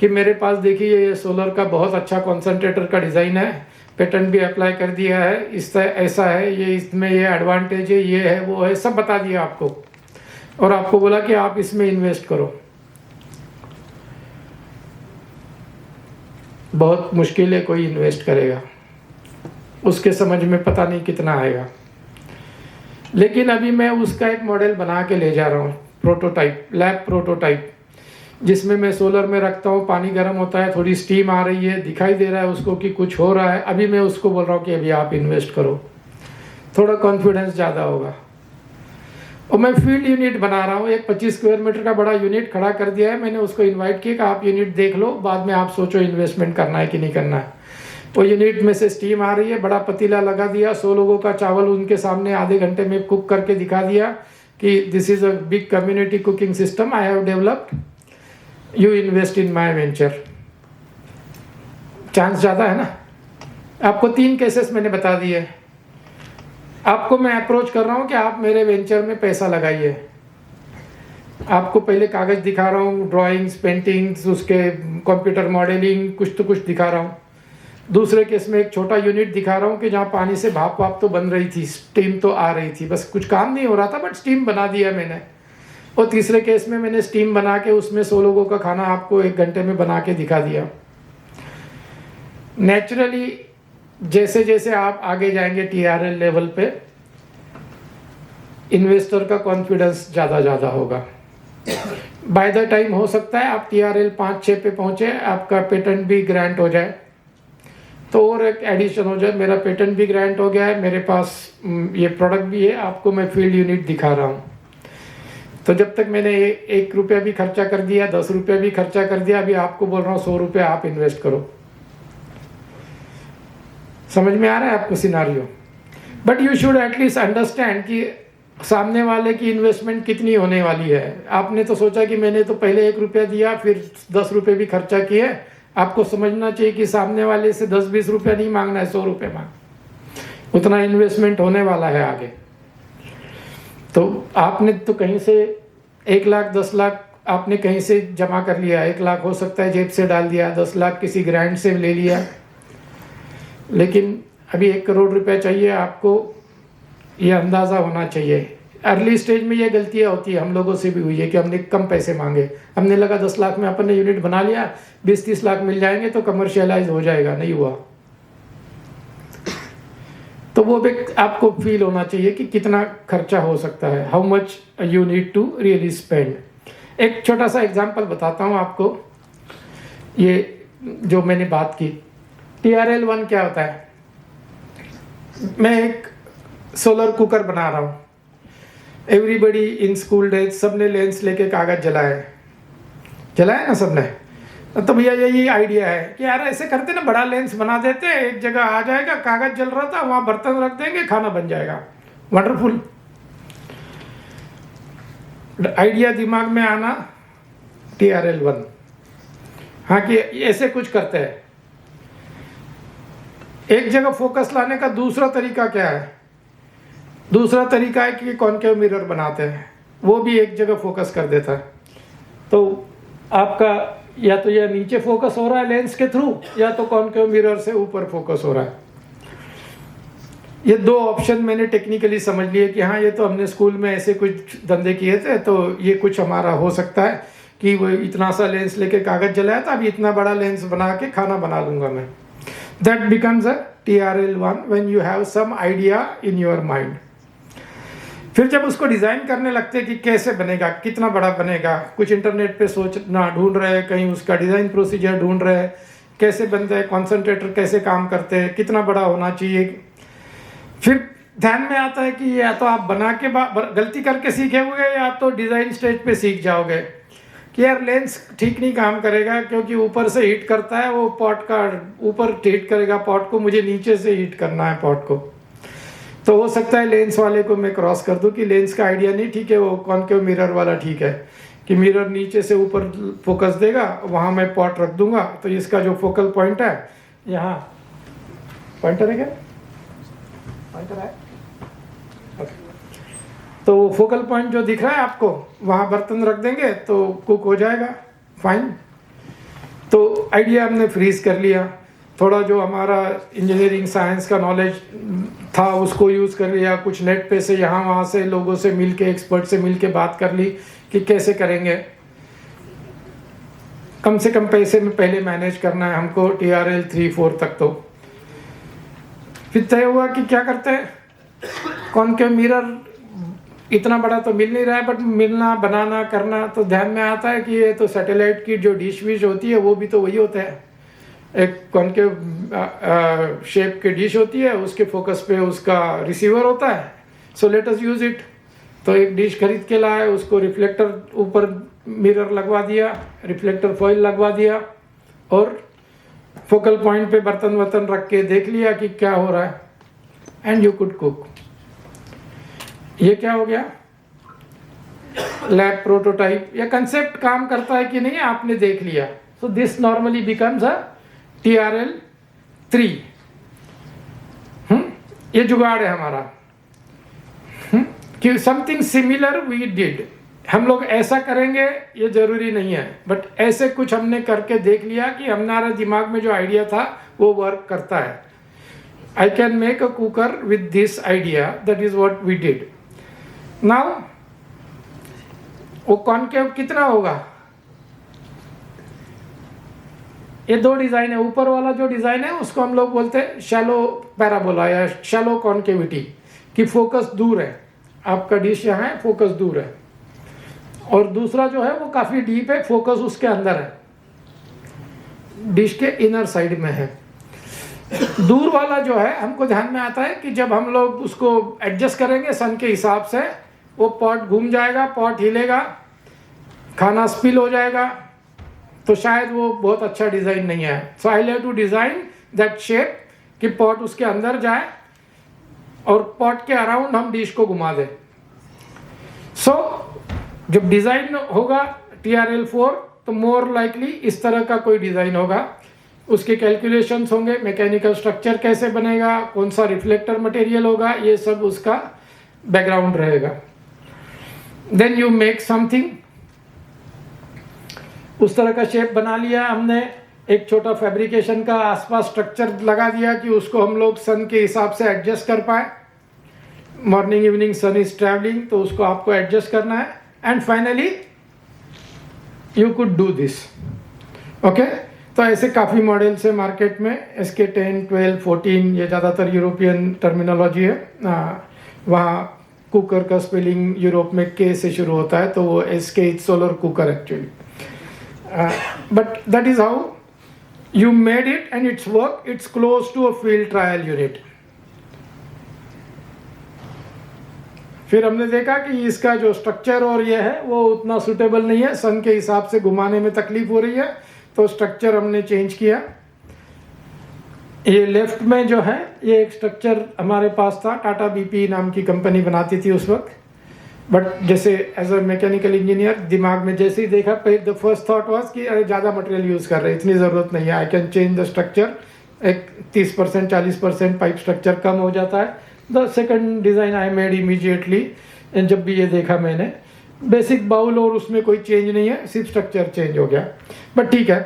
कि मेरे पास देखिए ये सोलर का बहुत अच्छा कॉन्सेंट्रेटर का डिज़ाइन है, पेटेंट भी अप्लाई कर दिया है, इससे ऐसा है, ये इसमें ये एडवांटेज है, ये है, वो है, सब बता दिया आपको, और आपको बोला कि आप इसमें इन्वेस्ट करो। बहुत मुश्किल है कोई इन्वेस्ट करेगा, उसके समझ में पता नहीं कितना आएगा। लेकिन अभी मैं उसका एक मॉडल बना के ले जा रहा हूँ, प्रोटोटाइप, लैब प्रोटोटाइप, जिसमें मैं सोलर में रखता हूँ, पानी गर्म होता है, थोड़ी स्टीम आ रही है, दिखाई दे रहा है उसको कि कुछ हो रहा है। अभी मैं उसको बोल रहा हूँ कि अभी आप इन्वेस्ट करो, थोड़ा कॉन्फिडेंस ज़्यादा होगा। और मैं फील्ड यूनिट बना रहा हूँ, एक 25 स्क्वायर मीटर का बड़ा यूनिट खड़ा कर दिया है, मैंने उसको इन्वाइट किया कि आप यूनिट देख लो, बाद में आप सोचो इन्वेस्टमेंट करना है कि नहीं करना है। वो यूनिट में से स्टीम आ रही है, बड़ा पतीला लगा दिया, 100 लोगों का चावल उनके सामने आधे घंटे में कुक करके दिखा दिया कि this is a big community cooking system I have developed, you invest in my venture. Chance ज़्यादा है ना। आपको 3 केसेस मैंने बता दिए, आपको मैं अप्रोच कर रहा हूँ कि आप मेरे वेंचर में पैसा लगाइए। आपको पहले कागज़ दिखा रहा हूँ, ड्राइंग्स, पेंटिंग्स, उसके कंप्यूटर मॉडलिंग, कुछ तो कुछ दिखा रहा हूँ। दूसरे केस में एक छोटा यूनिट दिखा रहा हूँ कि जहाँ पानी से भाप वाप तो बन रही थी, स्टीम तो आ रही थी, बस कुछ काम नहीं हो रहा था बट स्टीम बना दिया मैंने। और तीसरे केस में मैंने स्टीम बना के उसमें 100 लोगों का खाना आपको 1 घंटे में बना के दिखा दिया। नेचुरली जैसे जैसे आप आगे जाएंगे TRL लेवल पे, इन्वेस्टर का कॉन्फिडेंस ज़्यादा होगा। बाय द टाइम हो सकता है आप TRL 5-6 पे पहुँचे, आपका पेटेंट भी ग्रांट हो जाए, तो और एक एडिशन हो जाए, मेरा पेटेंट भी ग्रांट हो गया है, मेरे पास ये प्रोडक्ट भी है, आपको मैं फील्ड यूनिट दिखा रहा हूँ। तो जब तक मैंने 1 रुपया भी खर्चा कर दिया, 10 रुपये भी खर्चा कर दिया, अभी आपको बोल रहा हूँ 100 रुपये आप इन्वेस्ट करो। समझ में आ रहा है आपको scenario? But you should at least understand कि सामने वाले की इन्वेस्टमेंट कितनी होने वाली है। आपने तो सोचा कि मैंने तो पहले 1 रुपया दिया, फिर 10 रुपये भी खर्चा किए। आपको समझना चाहिए कि सामने वाले से 10-20 रुपया नहीं मांगना है, 100 रुपये मांग, उतना इन्वेस्टमेंट होने वाला है आगे। तो आपने तो कहीं से 1 लाख 10 लाख आपने कहीं से जमा कर लिया, 1 लाख हो सकता है जेब से डाल दिया, 10 लाख किसी ग्रांट से ले लिया, लेकिन अभी 1 करोड़ रुपए चाहिए आपको, ये अंदाज़ा होना चाहिए। अर्ली स्टेज में ये गलतियाँ होती है, हम लोगों से भी हुई है कि हमने कम पैसे मांगे, हमने लगा 10 लाख में अपन ने यूनिट बना लिया, 20-30 लाख मिल जाएंगे तो कमर्शियलाइज हो जाएगा, नहीं हुआ। तो वो भी आपको फील होना चाहिए कि कितना खर्चा हो सकता है, how much you need to really spend. एक छोटा सा एग्जांपल बताता हूँ आपको, ये जो मैंने बात की, TRL-1 क्या होता है। मैं एक सोलर कुकर बना रहा हूँ, एवरीबडी इन स्कूल डेज सबने लेंस लेके कागज जलाया ना सबने। तो भैया यही आइडिया है कि यार ऐसे करते ना, बड़ा लेंस बना देते, एक जगह आ जाएगा, कागज जल रहा था वहां बर्तन रख देंगे, खाना बन जाएगा, वंडरफुल आइडिया दिमाग में आना। TRL-1 हाँ कि ऐसे कुछ करते हैं। एक जगह फोकस लाने का दूसरा तरीका क्या है, दूसरा तरीका है कि कॉनकेव मिरर बनाते हैं, वो भी एक जगह फोकस कर देता है। तो आपका या तो यह नीचे फोकस हो रहा है लेंस के थ्रू, या तो कॉनकेव मिरर से ऊपर फोकस हो रहा है। ये 2 ऑप्शन मैंने टेक्निकली समझ लिए कि हाँ ये तो हमने स्कूल में ऐसे कुछ धंधे किए थे, तो ये कुछ हमारा हो सकता है कि वो इतना सा लेंस लेके कागज जलाया था, अभी इतना बड़ा लेंस बना के खाना बना लूंगा मैं। That becomes a TRL-1 when you have some idea in your mind. फिर जब उसको डिज़ाइन करने लगते हैं कि कैसे बनेगा, कितना बड़ा बनेगा, कुछ इंटरनेट पे सोचना ढूंढ रहे हैं, कहीं उसका डिज़ाइन प्रोसीजर ढूंढ रहे हैं, कैसे बनता है, कॉन्सेंट्रेटर कैसे काम करते हैं, कितना बड़ा होना चाहिए। फिर ध्यान में आता है कि या तो आप बना के गलती करके सीखेंगे, या तो डिज़ाइन स्टेज पे सीख जाओगे कि यार लेंस ठीक नहीं काम करेगा क्योंकि ऊपर से हीट करता है, वो पॉट का ऊपर हीट करेगा पॉट को, मुझे नीचे से हीट करना है पॉट को। तो हो सकता है लेंस वाले को मैं क्रॉस कर दूं कि लेंस का आइडिया नहीं ठीक है, वो कॉनकेव मिरर वाला ठीक है कि मिरर नीचे से ऊपर फोकस देगा, वहां मैं पॉट रख दूंगा, तो इसका जो फोकल पॉइंट है, यहाँ पॉइंटर है क्या, पॉइंटर है, तो वो फोकल पॉइंट जो दिख रहा है आपको, वहां बर्तन रख देंगे तो कुक हो जाएगा, फाइन। तो आइडिया हमने फ्रीज कर लिया, थोड़ा जो हमारा इंजीनियरिंग साइंस का नॉलेज था उसको यूज़ कर लिया, कुछ नेट पे से यहाँ वहाँ से लोगों से मिल के, एक्सपर्ट से मिल के बात कर ली कि कैसे करेंगे, कम से कम पैसे में पहले मैनेज करना है हमको TRL-3-4 तक। तो फिर तय हुआ कि क्या करते हैं, कॉनकेव मिरर इतना बड़ा तो मिल नहीं रहा है, बट मिलना बनाना करना, तो ध्यान में आता है कि ये तो सैटेलाइट की जो डिश विश होती है वो भी तो वही होता है, एक कॉनकेव शेप की डिश होती है, उसके फोकस पे उसका रिसीवर होता है, so let us use it. तो एक डिश खरीद के लाए, उसको रिफ्लेक्टर ऊपर मिरर लगवा दिया, रिफ्लेक्टर फॉइल लगवा दिया, और फोकल पॉइंट पे बर्तन वर्तन रख के देख लिया कि क्या हो रहा है, एंड यू कुड कुक। ये क्या हो गया, लैब प्रोटोटाइप या कंसेप्ट काम करता है कि नहीं आपने देख लिया। So this normally becomes a TRL-3। ये जुगाड़ है हमारा कि समथिंग सिमिलर वी डिड, हम लोग ऐसा करेंगे ये जरूरी नहीं है, बट ऐसे कुछ हमने करके देख लिया कि हमारे दिमाग में जो आइडिया था वो वर्क करता है। I can make a cooker with this idea, that is what we did. Now वो कॉनकेव कितना होगा, ये 2 डिजाइन है। ऊपर वाला जो डिजाइन है उसको हम लोग बोलते हैं शैलो पैराबोला या शैलो कॉनकेविटी, कि फोकस दूर है, आपका डिश यहाँ है, फोकस दूर है, और दूसरा जो है वो काफी डीप है, फोकस उसके अंदर है, डिश के इनर साइड में है। दूर वाला जो है हमको ध्यान में आता है कि जब हम लोग उसको एडजस्ट करेंगे सन के हिसाब से, वो पॉट घूम जाएगा, पॉट हिलेगा, खाना स्पिल हो जाएगा, तो शायद वो बहुत अच्छा डिज़ाइन नहीं है। So I have to design that shape कि पॉट उसके अंदर जाए और पॉट के अराउंड हम डिश को घुमा दें। सो जब डिज़ाइन होगा TRL-4 तो मोर लाइकली इस तरह का कोई डिज़ाइन होगा, उसके कैलकुलेशंस होंगे, मैकेनिकल स्ट्रक्चर कैसे बनेगा, कौन सा रिफ्लेक्टर मटेरियल होगा, ये सब उसका बैकग्राउंड रहेगा। देन यू मेक समथिंग, उस तरह का शेप बना लिया हमने, एक छोटा फैब्रिकेशन का आसपास स्ट्रक्चर लगा दिया कि उसको हम लोग सन के हिसाब से एडजस्ट कर पाए। Morning evening sun is travelling, तो उसको आपको एडजस्ट करना है। And finally you could do this. Okay, तो ऐसे काफ़ी मॉडल्स है मार्केट में, SK 10, 12, 14, ये ज़्यादातर यूरोपियन टर्मिनोलॉजी है। वहाँ कुकर का स्पेलिंग यूरोप में K से शुरू होता है, तो वो SK solar cooker actually. But that is how you made it and it's work, it's close to a field trial unit. फिर हमने देखा कि इसका जो स्ट्रक्चर और ये है वो उतना सुटेबल नहीं है, सन के हिसाब से घुमाने में तकलीफ हो रही है, तो स्ट्रक्चर हमने चेंज किया। ये लेफ्ट में जो है ये एक स्ट्रक्चर हमारे पास था, टाटा BP नाम की कंपनी बनाती थी उस वक्त। बट जैसे एज अ मैकेनिकल इंजीनियर दिमाग में जैसे ही देखा, द फर्स्ट थॉट वाज कि अरे ज़्यादा मटेरियल यूज़ कर रहे हैं, इतनी ज़रूरत नहीं है, I can change the structure. एक 30% 40% पाइप स्ट्रक्चर कम हो जाता है। The second design I made immediately, जब भी ये देखा मैंने, बेसिक बाउल और उसमें कोई चेंज नहीं है, सिर्फ स्ट्रक्चर चेंज हो गया। बट ठीक है,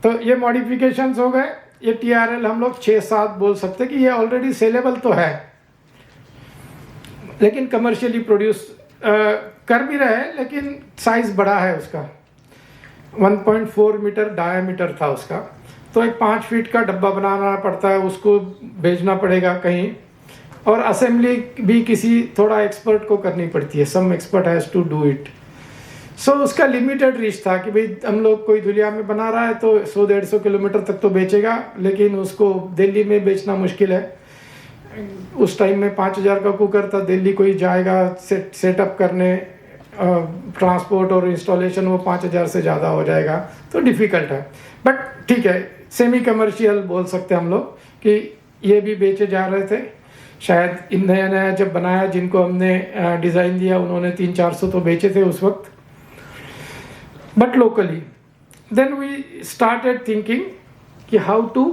तो ये मॉडिफिकेशंस हो गए। ये TRL हम लोग 6-7 बोल सकते कि ये ऑलरेडी सेलेबल तो है, लेकिन कमर्शियली प्रोड्यूस कर भी रहे हैं, लेकिन साइज बड़ा है उसका। 1.4 मीटर डायामीटर था उसका, तो एक 5 फीट का डब्बा बनाना पड़ता है, उसको भेजना पड़ेगा कहीं, और असेंबली भी किसी थोड़ा एक्सपर्ट को करनी पड़ती है। Some expert has to do it. So उसका लिमिटेड रीच था कि भाई हम लोग कोई दुनिया में बना रहा है तो 100-150 किलोमीटर तक तो बेचेगा, लेकिन उसको दिल्ली में बेचना मुश्किल है। उस टाइम में 5000 का कुकर था, दिल्ली कोई जाएगा सेटअप करने, ट्रांसपोर्ट और इंस्टॉलेशन, वो 5000 से ज़्यादा हो जाएगा, तो डिफ़िकल्ट है। बट ठीक है, सेमी कमर्शियल बोल सकते हैं हम लोग कि ये भी बेचे जा रहे थे। शायद नया नया जब बनाया, जिनको हमने डिज़ाइन दिया उन्होंने 300-400 तो बेचे थे उस वक्त, but locally. Then we started thinking कि how to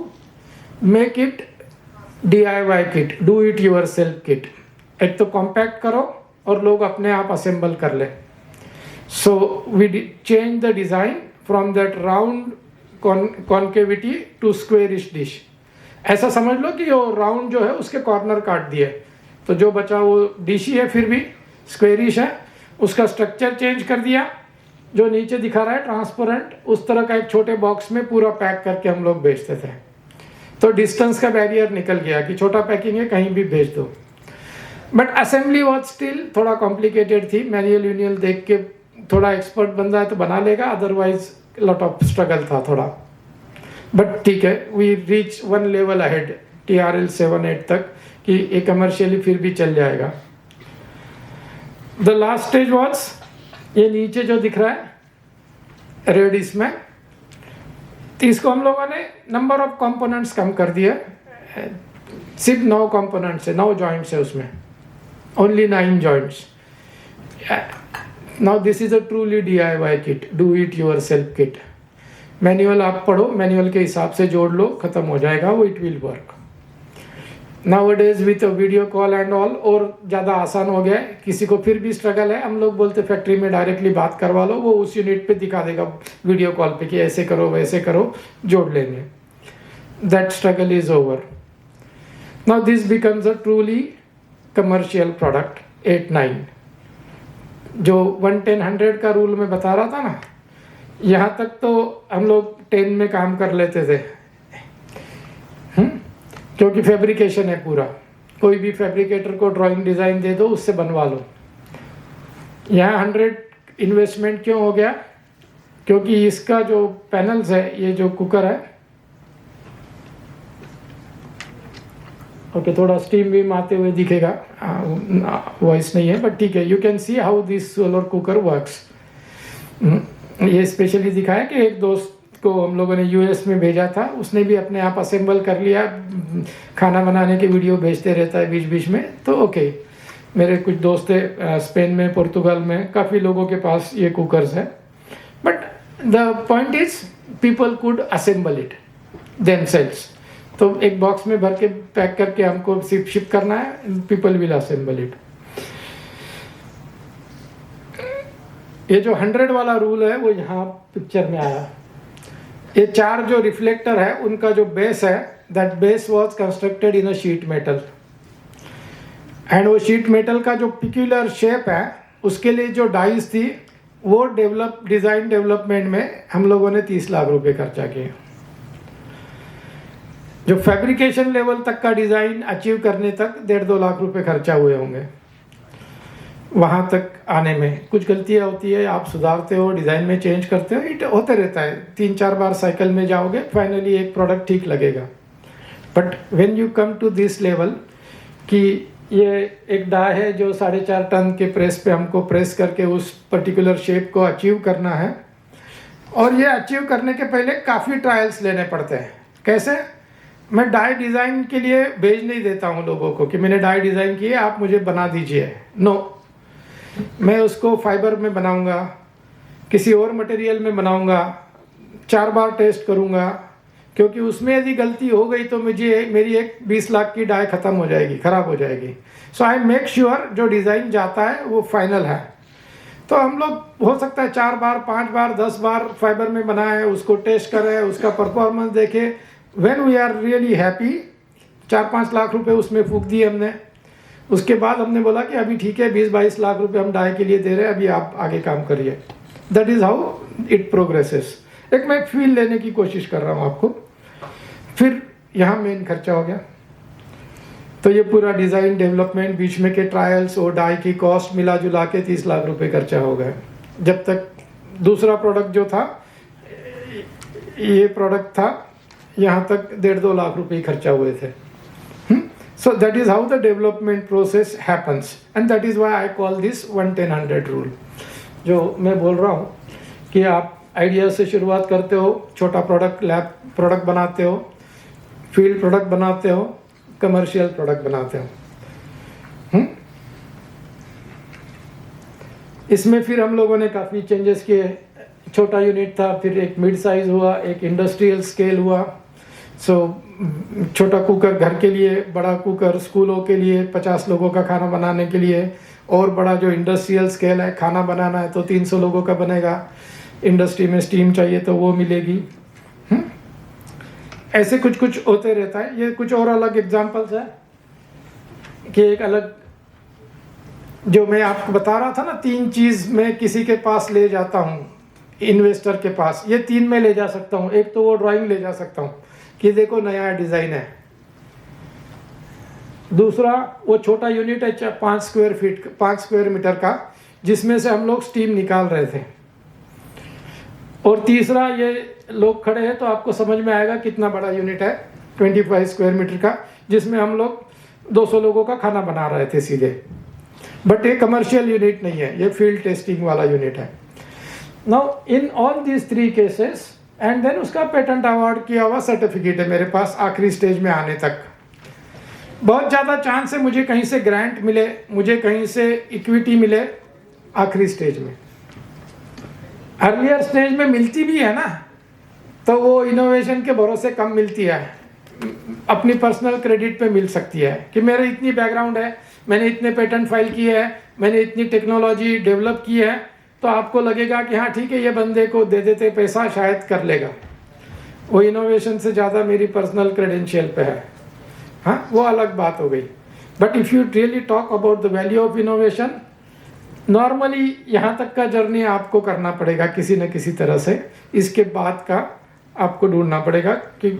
make it DIY kit, do it yourself kit. एक तो कॉम्पैक्ट करो और लोग अपने आप असेंबल कर ले। So we change the design from that round concavity to squarish dish. ऐसा समझ लो कि वो राउंड जो है उसके कॉर्नर काट दिए, तो जो बचा वो डिश ही है, फिर भी स्क्वेरिश है। उसका स्ट्रक्चर चेंज कर दिया, जो नीचे दिखा रहा है ट्रांसपेरेंट, उस तरह का एक छोटे बॉक्स में पूरा पैक करके हम लोग बेचते थे। तो डिस्टेंस का बैरियर निकल गया कि छोटा पैकिंग है, कहीं भी भेज दो। बट असेंबली वॉज स्टिल थोड़ा कॉम्प्लिकेटेड थी। मैनुअल यूनियल देख के थोड़ा एक्सपर्ट बंदा है तो बना लेगा, अदरवाइज लॉट ऑफ स्ट्रगल था थोड़ा। बट ठीक है, we reach 1 level ahead TRL 7-8 तक कि ये कमर्शियली फिर भी चल जाएगा। द लास्ट स्टेज वॉज ये नीचे जो दिख रहा है रेड, इसमें तो इसको हम लोगों ने नंबर ऑफ कंपोनेंट्स कम कर दिया। सिर्फ 9 कंपोनेंट्स है, 9 जॉइंट्स है उसमें, only 9 joints. Now this is a truly DIY kit, do it your self kit. Manual आप पढ़ो, मैनुअल के हिसाब से जोड़ लो, खत्म हो जाएगा वो, it will work. Nowadays with video call and all और ज़्यादा आसान हो गया है। किसी को फिर भी स्ट्रगल है, हम लोग बोलते फैक्ट्री में डायरेक्टली बात करवा लो, वो उस यूनिट पे दिखा देगा वीडियो कॉल पे कि ऐसे करो वैसे करो, जोड़ लेंगे। That struggle is over. Now this becomes a truly commercial product 8-9। जो 110-100 का रूल में बता रहा था ना, यहाँ तक तो हम लोग 10 में काम कर लेते थे, क्योंकि फैब्रिकेशन है पूरा। कोई भी फैब्रिकेटर को ड्राइंग डिज़ाइन दे दो, उससे बनवा लो। यहाँ 100 इन्वेस्टमेंट क्यों हो गया? क्योंकि इसका जो पैनल्स है, ये जो कुकर है, ओके थोड़ा स्टीम भी आते हुए दिखेगा, वॉइस नहीं है, बट ठीक है, you can see how this solar cooker works. ये स्पेशली दिखाया कि एक दोस्त को हम लोगों ने US में भेजा था, उसने भी अपने आप असेंबल कर लिया, खाना बनाने की वीडियो भेजते रहता है बीच बीच में। तो ओके, मेरे कुछ दोस्त है स्पेन में, पुर्तगाल में, काफ़ी लोगों के पास ये कुकर्स है। But the point is people could assemble it themselves. तो एक बॉक्स में भर के पैक करके हमको शिप करना है, पीपल विल असेंबल इट। ये जो 100 वाला रूल है वो यहाँ पिक्चर में आया। ये 4 जो रिफ्लेक्टर है उनका जो बेस है, that base was constructed in a sheet metal, and वो शीट मेटल का जो पिक्यूलर शेप है उसके लिए जो डाइस थी वो डिज़ाइन डेवलपमेंट में हम लोगों ने 30 लाख रुपए खर्चा किए। जो फैब्रिकेशन लेवल तक का डिज़ाइन अचीव करने तक 1.5-2 लाख रुपए खर्चा हुए होंगे। वहाँ तक आने में कुछ गलतियाँ होती है, आप सुधारते हो, डिज़ाइन में चेंज करते हो, इट होते रहता है। 3-4 बार साइकिल में जाओगे, फाइनली एक प्रोडक्ट ठीक लगेगा। But when you come to this level कि ये एक डाई है जो 4.5 टन के प्रेस पे हमको प्रेस करके उस पर्टिकुलर शेप को अचीव करना है, और ये अचीव करने के पहले काफ़ी ट्रायल्स लेने पड़ते हैं। कैसे? मैं डाई डिज़ाइन के लिए भेज नहीं देता हूँ लोगों को कि मैंने डाई डिज़ाइन की है, आप मुझे बना दीजिए। नो, मैं उसको फाइबर में बनाऊंगा, किसी और मटेरियल में बनाऊंगा, 4 बार टेस्ट करूंगा, क्योंकि उसमें यदि गलती हो गई तो मेरी एक 20 लाख की डाई ख़त्म हो जाएगी, ख़राब हो जाएगी। सो आई मेक श्योर जो डिज़ाइन जाता है वो फाइनल है। तो हम लोग हो सकता है 4 बार, 5 बार, 10 बार फाइबर में बनाए, उसको टेस्ट करें, उसका परफॉर्मेंस देखें। When we are really happy, 4-5 lakh रुपए उसमें फूंक दिए हमने। उसके बाद हमने बोला कि अभी ठीक है, 20-22 लाख रुपए हम डाई के लिए दे रहे हैं, अभी आप आगे काम करिए। That is how it progresses. एक मैं फील लेने की कोशिश कर रहा हूँ आपको। फिर यहाँ मेन खर्चा हो गया, तो ये पूरा डिज़ाइन डेवलपमेंट, बीच में के ट्रायल्स और डाई की कॉस्ट मिला जुला के 30 लाख रुपए खर्चा हो गया। जब तक दूसरा प्रोडक्ट जो था, ये प्रोडक्ट था, यहाँ तक 1.5-2 लाख रुपए खर्चा हुए थे। So that is how the development process happens, and that is why I call this 1-10-100 rule। जो मैं बोल रहा हूँ कि आप आइडिया से शुरुआत करते हो, छोटा प्रोडक्ट, लैब प्रोडक्ट बनाते हो, फील्ड प्रोडक्ट बनाते हो, कमर्शियल प्रोडक्ट बनाते हो। इसमें फिर हम लोगों ने काफ़ी चेंजेस किए। छोटा यूनिट था, फिर एक मिड साइज हुआ, एक इंडस्ट्रियल स्केल हुआ। छोटा कुकर घर के लिए, बड़ा कुकर स्कूलों के लिए, 50 लोगों का खाना बनाने के लिए, और बड़ा जो इंडस्ट्रियल स्केल है, खाना बनाना है तो 300 लोगों का बनेगा। इंडस्ट्री में स्टीम चाहिए तो वो मिलेगी। ऐसे कुछ कुछ होते रहता है। ये कुछ और अलग एग्जांपल्स है कि एक अलग, जो मैं आपको बता रहा था ना, 3 चीज़ मैं किसी के पास ले जाता हूँ, इन्वेस्टर के पास। ये 3 में ले जा सकता हूँ। एक तो वो ड्राइंग ले जा सकता हूँ कि देखो नया डिज़ाइन है। दूसरा वो छोटा यूनिट है 5 स्क्वायर मीटर का, जिसमें से हम लोग स्टीम निकाल रहे थे। और तीसरा ये लोग खड़े हैं तो आपको समझ में आएगा कितना बड़ा यूनिट है, 25 स्क्वायर मीटर का, जिसमें हम लोग 200 लोगों का खाना बना रहे थे सीधे। बट ये कमर्शियल यूनिट नहीं है, ये फील्ड टेस्टिंग वाला यूनिट है। Now in all these 3 cases, and then उसका पेटेंट अवार्ड किया हुआ सर्टिफिकेट है मेरे पास आखिरी स्टेज में आने तक। बहुत ज़्यादा चांस है मुझे कहीं से ग्रांट मिले, मुझे कहीं से इक्विटी मिले आखिरी स्टेज में। अर्लियर स्टेज में मिलती भी है ना, तो वो इनोवेशन के भरोसे कम मिलती है, अपनी पर्सनल क्रेडिट पे मिल सकती है कि मेरे इतनी बैकग्राउंड है, मैंने इतने पेटेंट फाइल किए हैं, मैंने इतनी टेक्नोलॉजी डेवलप की है, तो आपको लगेगा कि हाँ ठीक है, ये बंदे को दे देते पैसा, शायद कर लेगा। वो इनोवेशन से ज़्यादा मेरी पर्सनल क्रेडेंशियल पे है। हाँ, वो अलग बात हो गई। But if you really talk about the value of innovation, normally यहाँ तक का जर्नी आपको करना पड़ेगा किसी न किसी तरह से। इसके बाद का आपको ढूंढना पड़ेगा कि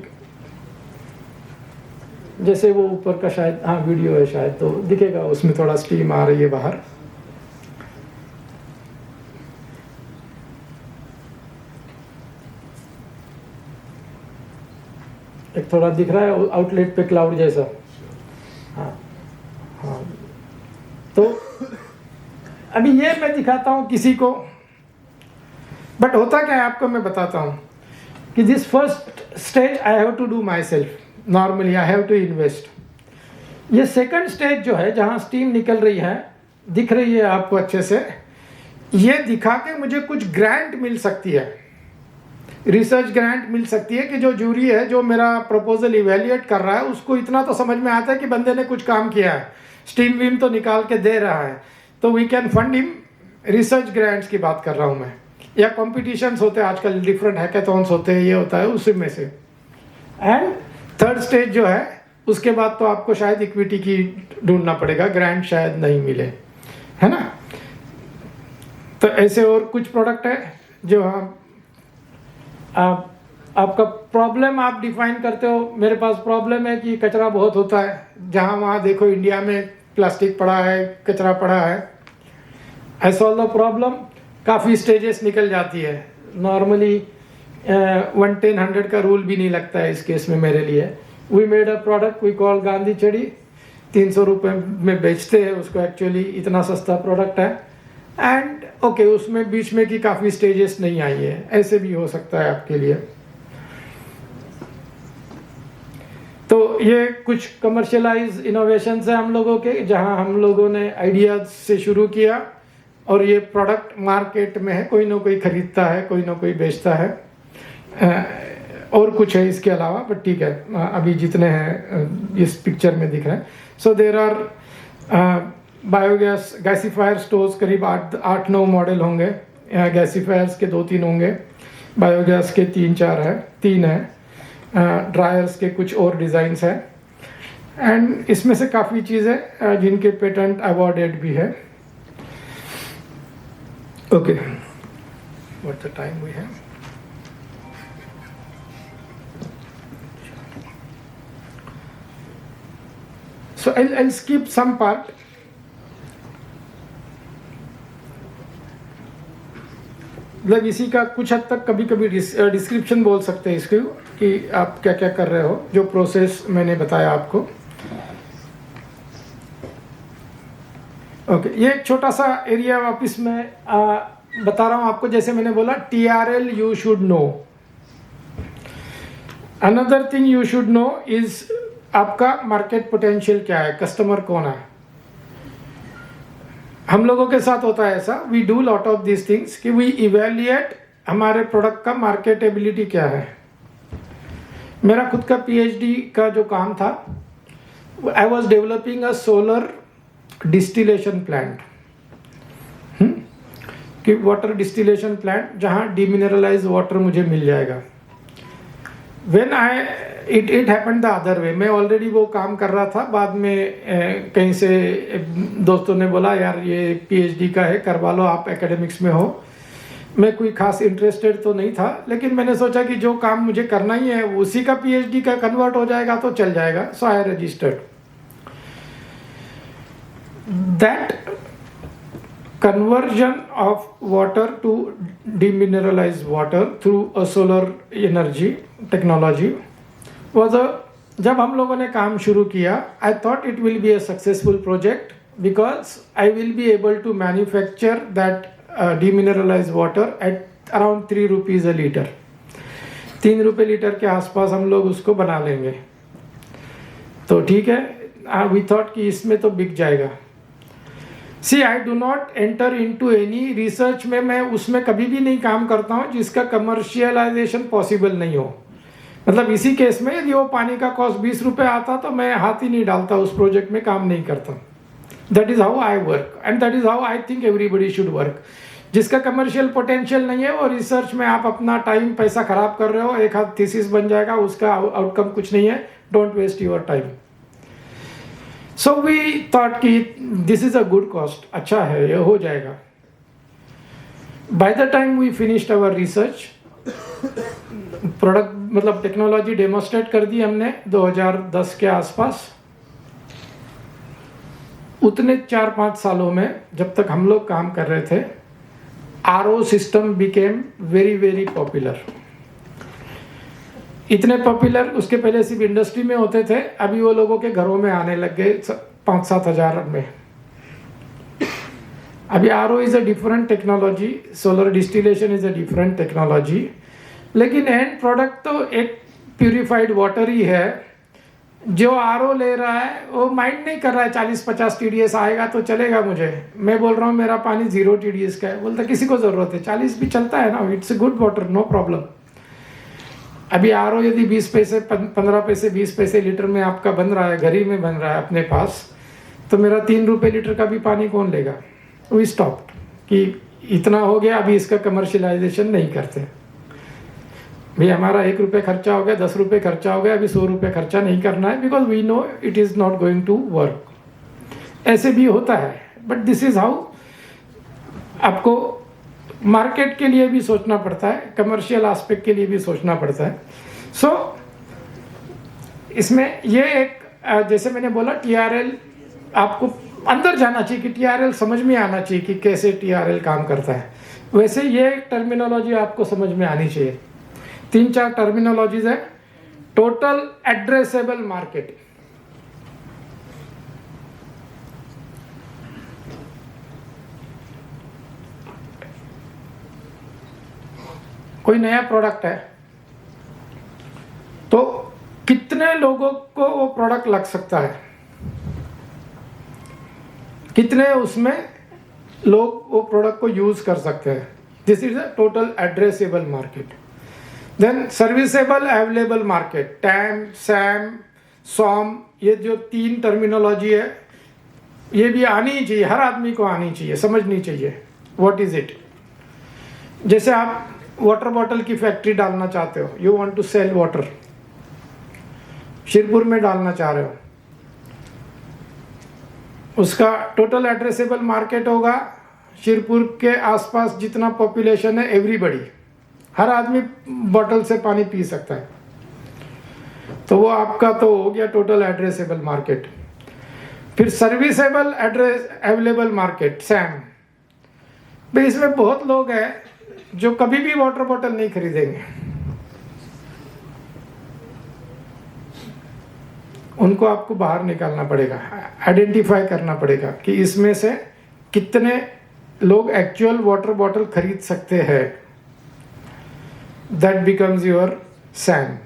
जैसे वो ऊपर का शायद, हाँ वीडियो है शायद, तो दिखेगा उसमें थोड़ा स्टीम आ रही है बाहर। एक थोड़ा दिख रहा है आउटलेट पे क्लाउड जैसा। हाँ हाँ, तो अभी ये मैं दिखाता हूँ किसी को, बट होता क्या है आपको मैं बताता हूँ कि this first stage I have to do myself, normally I have to invest. ये सेकंड स्टेज जो है, जहाँ स्टीम निकल रही है, दिख रही है आपको अच्छे से, ये दिखा के मुझे कुछ ग्रांट मिल सकती है, रिसर्च ग्रांट मिल सकती है कि जो जूरी है, जो मेरा प्रपोजल इवेल्युएट कर रहा है, उसको इतना तो समझ में आता है कि बंदे ने कुछ काम किया है, स्टीम वीम तो निकाल के दे रहा है, तो we can fund him. Research grants की बात कर रहा हूँ मैं, या कॉम्पिटिशन्स होते हैं आजकल, डिफरेंट हैकाथॉन्स होते हैं, ये होता है उसी में से। एंड थर्ड स्टेज जो है उसके बाद तो आपको शायद इक्विटी की ढूंढना पड़ेगा, ग्रांट शायद नहीं मिले, है ना। तो ऐसे और कुछ प्रोडक्ट है जो आपका प्रॉब्लम आप डिफाइन करते हो। मेरे पास प्रॉब्लम है कि कचरा बहुत होता है, जहाँ वहाँ देखो इंडिया में प्लास्टिक पड़ा है, कचरा पड़ा है। आई सॉल्व द प्रॉब्लम, काफ़ी स्टेजेस निकल जाती है। नॉर्मली 1-10-100 का रूल भी नहीं लगता है इस केस में मेरे लिए। We made a product we call Gandhi छड़ी, 300 रुपये में बेचते हैं उसको, एक्चुअली इतना सस्ता प्रोडक्ट है। एंड ओके, उसमें बीच में की काफ़ी स्टेजेस नहीं आई है, ऐसे भी हो सकता है आपके लिए। तो ये कुछ कमर्शियलाइज इनोवेशंस है हम लोगों के, जहां हम लोगों ने आइडियाज से शुरू किया और ये प्रोडक्ट मार्केट में है, कोई ना कोई खरीदता है, कोई ना कोई बेचता है। और कुछ है इसके अलावा, बट ठीक है, अभी जितने हैं इस पिक्चर में दिख रहे हैं। So there are biogas gasifier stores, करीब 8-9 मॉडल होंगे। गैसीफायर्स के 2-3 होंगे, बायोगैस के 3 है, ड्रायर्स के कुछ और डिज़ाइंस हैं। एंड इसमें से काफ़ी चीज़ें जिनके पेटेंट अवॉर्डेड भी है। Okay, what the time we have? So I'll skip some part. मतलब इसी का कुछ हद तक कभी कभी डिस्क्रिप्शन बोल सकते हैं इसको, कि आप क्या क्या कर रहे हो, जो प्रोसेस मैंने बताया आपको। ओके, ये एक छोटा सा एरिया वापस मैं बता रहा हूँ आपको। जैसे मैंने बोला TRL you should know. Another thing you should know is आपका मार्केट पोटेंशियल क्या है, कस्टमर कौन है। हम लोगों के साथ होता है ऐसा, we do lot of this things कि वी इवेल्युएट हमारे प्रोडक्ट का मार्केटेबिलिटी क्या है। मेरा खुद का PhD का जो काम था, I was developing a solar distillation plant, कि वाटर डिस्टिलेशन प्लांट जहाँ डिमिनरलाइज वाटर मुझे मिल जाएगा। When it happened the other way, मैं ऑलरेडी वो काम कर रहा था। बाद में कहीं से दोस्तों ने बोला यार ये PhD का है, करवा लो, आप एकेडमिक्स में हो। मैं कोई खास इंटरेस्टेड तो नहीं था, लेकिन मैंने सोचा कि जो काम मुझे करना ही है उसी का PhD का कन्वर्ट हो जाएगा तो चल जाएगा। So I registered that conversion of water to demineralized water through a solar energy technology was a, जब हम लोगों ने काम शुरू किया, I thought it will be a successful project because I will be able to manufacture that demineralized water at around 3 rupees a liter। 3 रुपये litre के आसपास हम लोग उसको बना लेंगे। तो ठीक है, we thought कि इसमें तो बिक जाएगा। See I do not enter into any research में, मैं उसमें कभी भी नहीं काम करता हूँ जिसका कमर्शियलाइजेशन पॉसिबल नहीं हो। मतलब इसी केस में यदि वो पानी का कॉस्ट 20 रुपये आता तो मैं हाथ ही नहीं डालता, उस प्रोजेक्ट में काम नहीं करता। That is how I work and that is how I think everybody should work. जिसका कमर्शियल पोटेंशियल नहीं है वो रिसर्च में आप अपना टाइम पैसा खराब कर रहे हो, एक हाथ थीसिस बन जाएगा, उसका आउटकम कुछ नहीं है। Don't waste your time. So we thought कि this is a good cost, अच्छा है, ये हो जाएगा। By the time we finished our research, product मतलब टेक्नोलॉजी डेमोस्ट्रेट कर दी हमने 2010 के आसपास। उतने 4-5 सालों में जब तक हम लोग काम कर रहे थे, RO system became very very popular. इतने पॉपुलर, उसके पहले सिर्फ इंडस्ट्री में होते थे, अभी वो लोगों के घरों में आने लग गए 5-7 हज़ार में। अभी RO is a different technology, solar distillation is a different technology, लेकिन एंड प्रोडक्ट तो एक प्यूरिफाइड वाटर ही है। जो RO ले रहा है वो माइंड नहीं कर रहा है 40-50 TDS आएगा तो चलेगा मुझे। मैं बोल रहा हूँ मेरा पानी 0 TDS का है, बोलता किसी को ज़रूरत है 40 भी चलता है ना, it's a good water, no problem. अभी RO यदि 20 पैसे 15 पैसे 20 पैसे लीटर में आपका बन रहा है, घर ही में बन रहा है अपने पास, तो मेरा 3 रुपये लीटर का भी पानी कौन लेगा। वी स्टॉप्ड कि इतना हो गया, अभी इसका कमर्शियलाइजेशन नहीं करते। भाई हमारा 1 रुपये खर्चा हो गया, 10 रुपये खर्चा हो गया, अभी 100 रुपये खर्चा नहीं करना है, because we know it is not going to work. ऐसे भी होता है, बट दिस इज़ हाउ आपको मार्केट के लिए भी सोचना पड़ता है, कमर्शियल एस्पेक्ट के लिए भी सोचना पड़ता है। सो इसमें ये एक जैसे मैंने बोला TRL आपको अंदर जाना चाहिए कि TRL समझ में आना चाहिए कि कैसे TRL काम करता है। वैसे ये टर्मिनोलॉजी आपको समझ में आनी चाहिए। 3-4 टर्मिनोलॉजीज है। टोटल एड्रेसेबल मार्केट, कोई नया प्रोडक्ट है तो कितने लोगों को वो प्रोडक्ट लग सकता है, कितने उसमें लोग वो प्रोडक्ट को यूज कर सकते हैं। This is a total addressable market. Then serviceable available market, TAM, SAM, SOM, ये जो 3 टर्मिनोलॉजी है ये भी आनी ही चाहिए, हर आदमी को आनी चाहिए, समझनी चाहिए व्हाट इज इट। जैसे आप वाटर बॉटल की फैक्ट्री डालना चाहते हो, you want to sell water, Shirpur में डालना चाह रहे हो, उसका टोटल एड्रेसेबल मार्केट होगा शिरपुर के आसपास जितना पॉपुलेशन है, एवरीबडी, हर आदमी बॉटल से पानी पी सकता है, तो वो आपका तो हो गया टोटल एड्रेसेबल मार्केट। फिर serviceable address available market, Sam, भाई इसमें बहुत लोग हैं जो कभी भी वाटर बॉटल नहीं खरीदेंगे, उनको आपको बाहर निकालना पड़ेगा, आइडेंटिफाई करना पड़ेगा कि इसमें से कितने लोग एक्चुअल वाटर बॉटल खरीद सकते हैं। दैट बिकम्स योर सैम,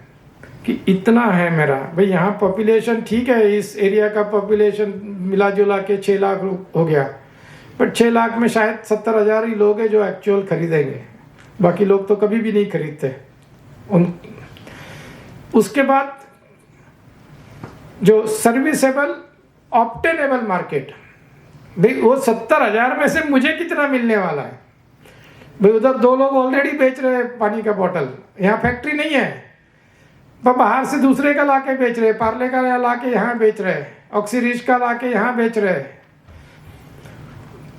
कि इतना है मेरा, भाई यहाँ पॉपुलेशन ठीक है, इस एरिया का पॉपुलेशन मिला जुला के 6 लाख हो गया, बट 6 लाख में शायद 70,000 ही लोग हैं जो एक्चुअल खरीदेंगे, बाकी लोग तो कभी भी नहीं खरीदते उसके बाद जो सर्विसेबल ऑब्टेनेबल मार्केट, भाई वो 70,000 में से मुझे कितना मिलने वाला है। भाई उधर 2 लोग ऑलरेडी बेच रहे हैं पानी का बॉटल, यहाँ फैक्ट्री नहीं है, पर बाहर से दूसरे का लाके बेच रहे, पार्ले का लाके यहाँ बेच रहे, ऑक्सीरिच का लाके यहाँ बेच रहे,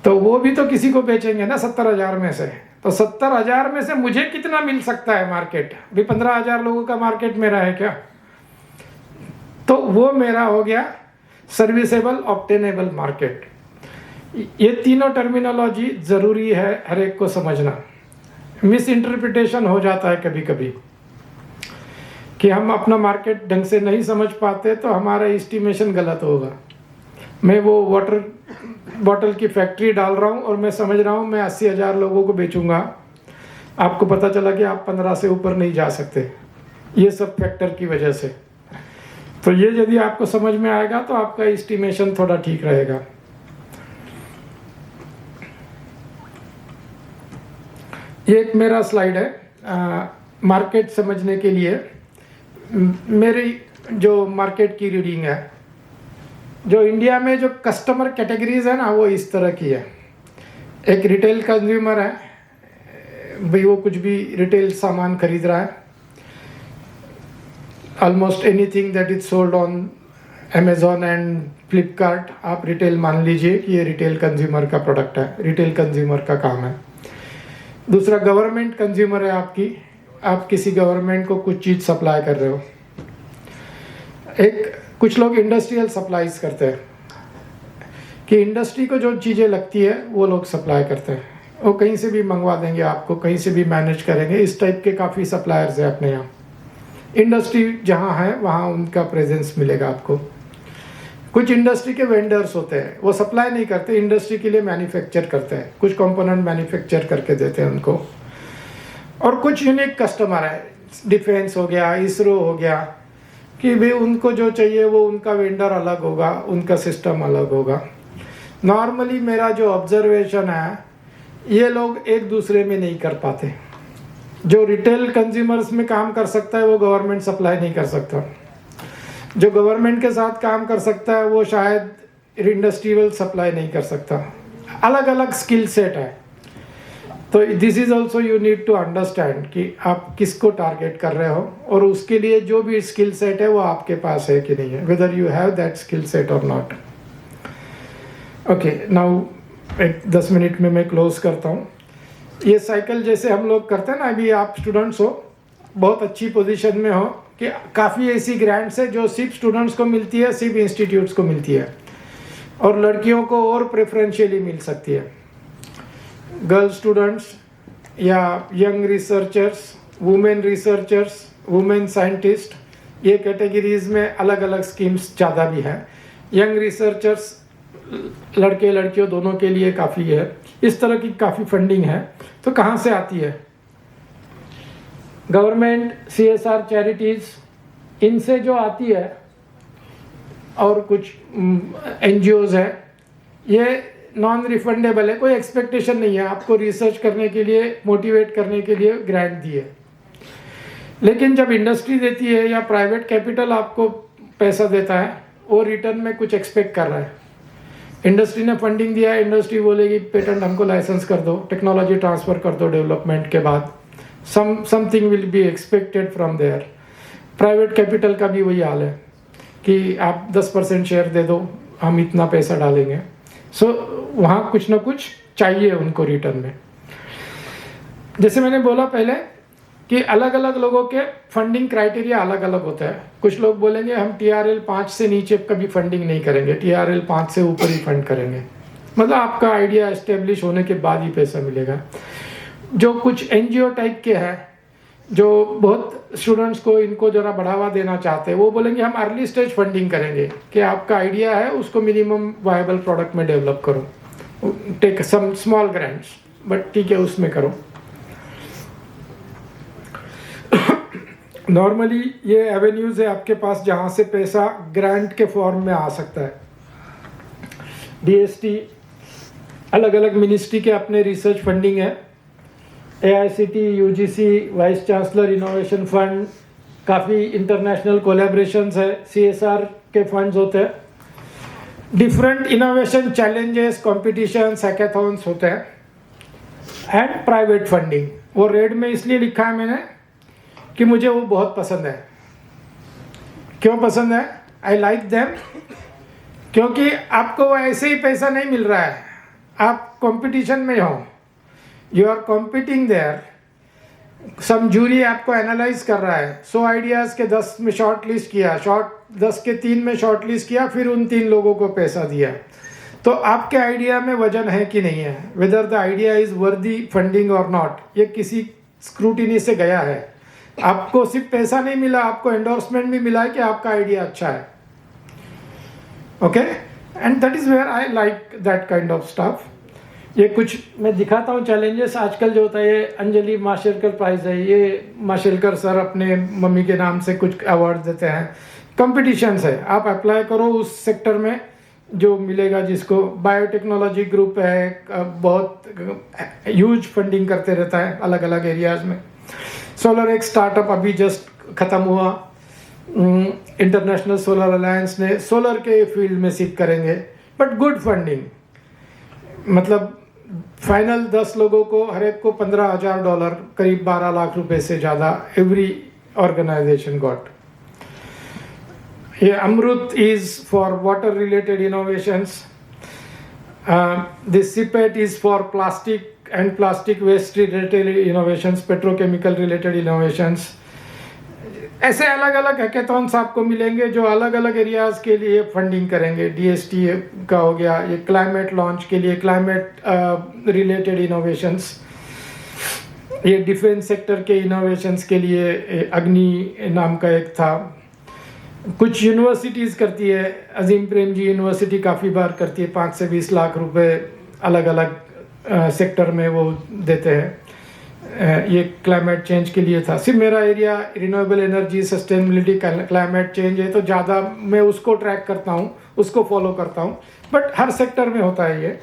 तो वो भी तो किसी को बेचेंगे ना 70,000 में से। तो 70,000 में से मुझे कितना मिल सकता है मार्केट, भी 15,000 लोगों का मार्केट मेरा है क्या, तो वो मेरा हो गया सर्विसेबल ऑब्टेनेबल मार्केट। ये तीनों टर्मिनोलॉजी जरूरी है हर एक को समझना। मिस इंटरप्रिटेशन हो जाता है कभी कभी कि हम अपना मार्केट ढंग से नहीं समझ पाते, तो हमारा एस्टिमेशन गलत होगा। मैं वो वाटर बॉटल की फैक्ट्री डाल रहा हूँ और मैं समझ रहा हूँ मैं 80,000 लोगों को बेचूंगा, आपको पता चला कि आप 15 से ऊपर नहीं जा सकते, ये सब फैक्टर की वजह से। तो ये यदि आपको समझ में आएगा तो आपका एस्टिमेशन थोड़ा ठीक रहेगा। ये एक मेरा स्लाइड है मार्केट समझने के लिए। मेरी जो मार्केट की रीडिंग है, जो इंडिया में जो कस्टमर कैटेगरीज है ना, वो इस तरह की है। एक रिटेल कंज्यूमर है, भाई वो कुछ भी रिटेल सामान खरीद रहा है, almost anything that is sold on Amazon and Flipkart, आप रिटेल मान लीजिए कि ये रिटेल कंज्यूमर का प्रोडक्ट है, रिटेल कंज्यूमर का काम है। दूसरा गवर्नमेंट कंज्यूमर है आपकी, आप किसी गवर्नमेंट को कुछ चीज़ सप्लाई कर रहे हो। एक कुछ लोग इंडस्ट्रियल सप्लाईज करते हैं कि इंडस्ट्री को जो चीज़ें लगती है वो लोग सप्लाई करते हैं, वो कहीं से भी मंगवा देंगे आपको, कहीं से भी मैनेज करेंगे। इस टाइप के काफ़ी सप्लायर्स हैं अपने यहाँ। इंडस्ट्री जहाँ है वहाँ उनका प्रेजेंस मिलेगा आपको। कुछ इंडस्ट्री के वेंडर्स होते हैं, वो सप्लाई नहीं करते, इंडस्ट्री के लिए मैन्युफैक्चर करते हैं, कुछ कंपोनेंट मैन्युफैक्चर करके देते हैं उनको। और कुछ यूनिक कस्टमर है, डिफेंस हो गया, इसरो हो गया, कि भाई उनको जो चाहिए वो उनका वेंडर अलग होगा, उनका सिस्टम अलग होगा। नॉर्मली मेरा जो ऑब्जर्वेशन है, ये लोग एक दूसरे में नहीं कर पाते। जो रिटेल कंज्यूमर्स में काम कर सकता है वो गवर्नमेंट सप्लाई नहीं कर सकता, जो गवर्नमेंट के साथ काम कर सकता है वो शायद इंडस्ट्रियल सप्लाई नहीं कर सकता। अलग अलग स्किल सेट है। तो this is also you need to understand कि आप किसको टारगेट कर रहे हो और उसके लिए जो भी स्किल सेट है वो आपके पास है कि नहीं है, whether you have that skill set और नॉट। ओके, नाउ एक 10 मिनट में मैं क्लोज करता हूँ। ये साइकिल जैसे हम लोग करते हैं ना, अभी आप स्टूडेंट्स हो, बहुत अच्छी पोजीशन में हो कि काफ़ी ऐसी ग्रांट्स है जो सिर्फ स्टूडेंट्स को मिलती है, सिर्फ इंस्टीट्यूट्स को मिलती है, और लड़कियों को और प्रेफरेंशियली मिल सकती है। गर्ल स्टूडेंट्स या young researchers, women researchers, women scientist, ये कैटेगरीज में अलग अलग स्कीम्स ज़्यादा भी हैं। यंग रिसर्चर्स लड़के लड़कियों दोनों के लिए काफ़ी है, इस तरह की काफ़ी फंडिंग है। तो कहाँ से आती है? गवर्नमेंट, CSR चैरिटीज़, इनसे जो आती है, और कुछ NGOs है, ये नॉन रिफंडेबल है, कोई एक्सपेक्टेशन नहीं है, आपको रिसर्च करने के लिए, मोटिवेट करने के लिए ग्रांट दी है। लेकिन जब इंडस्ट्री देती है या प्राइवेट कैपिटल आपको पैसा देता है, वो रिटर्न में कुछ एक्सपेक्ट कर रहा है। इंडस्ट्री ने फंडिंग दिया, इंडस्ट्री बोलेगी पेटेंट हमको लाइसेंस कर दो, टेक्नोलॉजी ट्रांसफ़र कर दो डेवलपमेंट के बाद, something will be expected from there. Private capital का भी वही हाल है कि आप 10% शेयर दे दो, हम इतना पैसा डालेंगे। सो वहाँ कुछ ना कुछ चाहिए उनको रिटर्न में। जैसे मैंने बोला पहले कि अलग अलग लोगों के फंडिंग क्राइटेरिया अलग अलग होता है। कुछ लोग बोलेंगे हम TRL 5 से नीचे कभी फंडिंग नहीं करेंगे, TRL 5 से ऊपर ही फंड करेंगे, मतलब आपका आइडिया एस्टेब्लिश होने के बाद ही पैसा मिलेगा। जो कुछ NGO टाइप के हैं जो बहुत स्टूडेंट्स को इनको ज़रा बढ़ावा देना चाहते हैं, वो बोलेंगे हम अर्ली स्टेज फंडिंग करेंगे कि आपका आइडिया है उसको मिनिमम वायबल प्रोडक्ट में डेवलप करो, take some small grants, but ठीक है उसमें करो। नॉर्मली ये एवेन्यूज है आपके पास जहाँ से पैसा ग्रांट के फॉर्म में आ सकता है। DST, अलग अलग मिनिस्ट्री के अपने रिसर्च फंडिंग है, AICT, UGC, vice chancellor innovation fund, काफ़ी इंटरनेशनल कोलैबोरेशंस है, CSR के फंड्स होते हैं, different innovation challenges, competitions, hackathons होते हैं, एंड प्राइवेट फंडिंग। वो रेड में इसलिए लिखा है मैंने कि मुझे वो बहुत पसंद है। क्यों पसंद है? आई लाइक देम, क्योंकि आपको ऐसे ही पैसा नहीं मिल रहा है, आप कंपटीशन में हो, you are competing there, some jury आपको एनालाइज कर रहा है, 100 आइडियाज़ के 10 में शॉर्ट लिस्ट किया, 10 के 3 में शॉर्ट लिस्ट किया, फिर उन 3 लोगों को पैसा दिया। तो आपके आइडिया में वजन है कि नहीं है, वेदर द आइडिया इज़ वर्दी फंडिंग और नॉट, ये किसी स्क्रूटिनी से गया है। आपको सिर्फ पैसा नहीं मिला, आपको एंडोर्समेंट भी मिला है कि आपका आइडिया अच्छा है। Okay, and that is where I like that kind of stuff. ये कुछ मैं दिखाता हूँ चैलेंजेस आजकल जो होता है। ये अंजलि माशेलकर प्राइज़ है, ये माशेलकर सर अपने मम्मी के नाम से कुछ अवार्ड देते हैं। कॉम्पिटिशन्स है, आप अप्लाई करो उस सेक्टर में जो मिलेगा जिसको। बायोटेक्नोलॉजी ग्रुप है, बहुत ह्यूज फंडिंग करते रहता है अलग अलग एरियाज़ में। सोलर एक स्टार्टअप अभी जस्ट ख़त्म हुआ, इंटरनेशनल सोलर अलायंस ने सोलर के फील्ड में सिर्फ करेंगे, बट गुड फंडिंग, मतलब फाइनल 10 लोगों को हर एक को $15,000, करीब 12 लाख रुपए से ज़्यादा एवरी ऑर्गेनाइजेशन गॉट। ये Amrit is for water related innovations, this CPET is for plastic and plastic waste related innovations, petrochemical related innovations। ऐसे अलग अलग हैकेथॉन्स आपको मिलेंगे जो अलग अलग एरियाज के लिए फंडिंग करेंगे। DST का हो गया, ये क्लाइमेट लॉन्च के लिए क्लाइमेट रिलेटेड इनोवेशंस, ये डिफेंस सेक्टर के इनोवेशंस के लिए अग्नि नाम का एक था। कुछ यूनिवर्सिटीज़ करती है, अजीम प्रेमजी यूनिवर्सिटी काफ़ी बार करती है, 5 से 20 लाख रुपए अलग अलग सेक्टर में वो देते हैं। ये क्लाइमेट चेंज के लिए था। सिर्फ मेरा area renewable energy, sustainability, climate change है, तो ज़्यादा मैं उसको ट्रैक करता हूँ, उसको फॉलो करता हूँ, बट हर सेक्टर में होता है ये।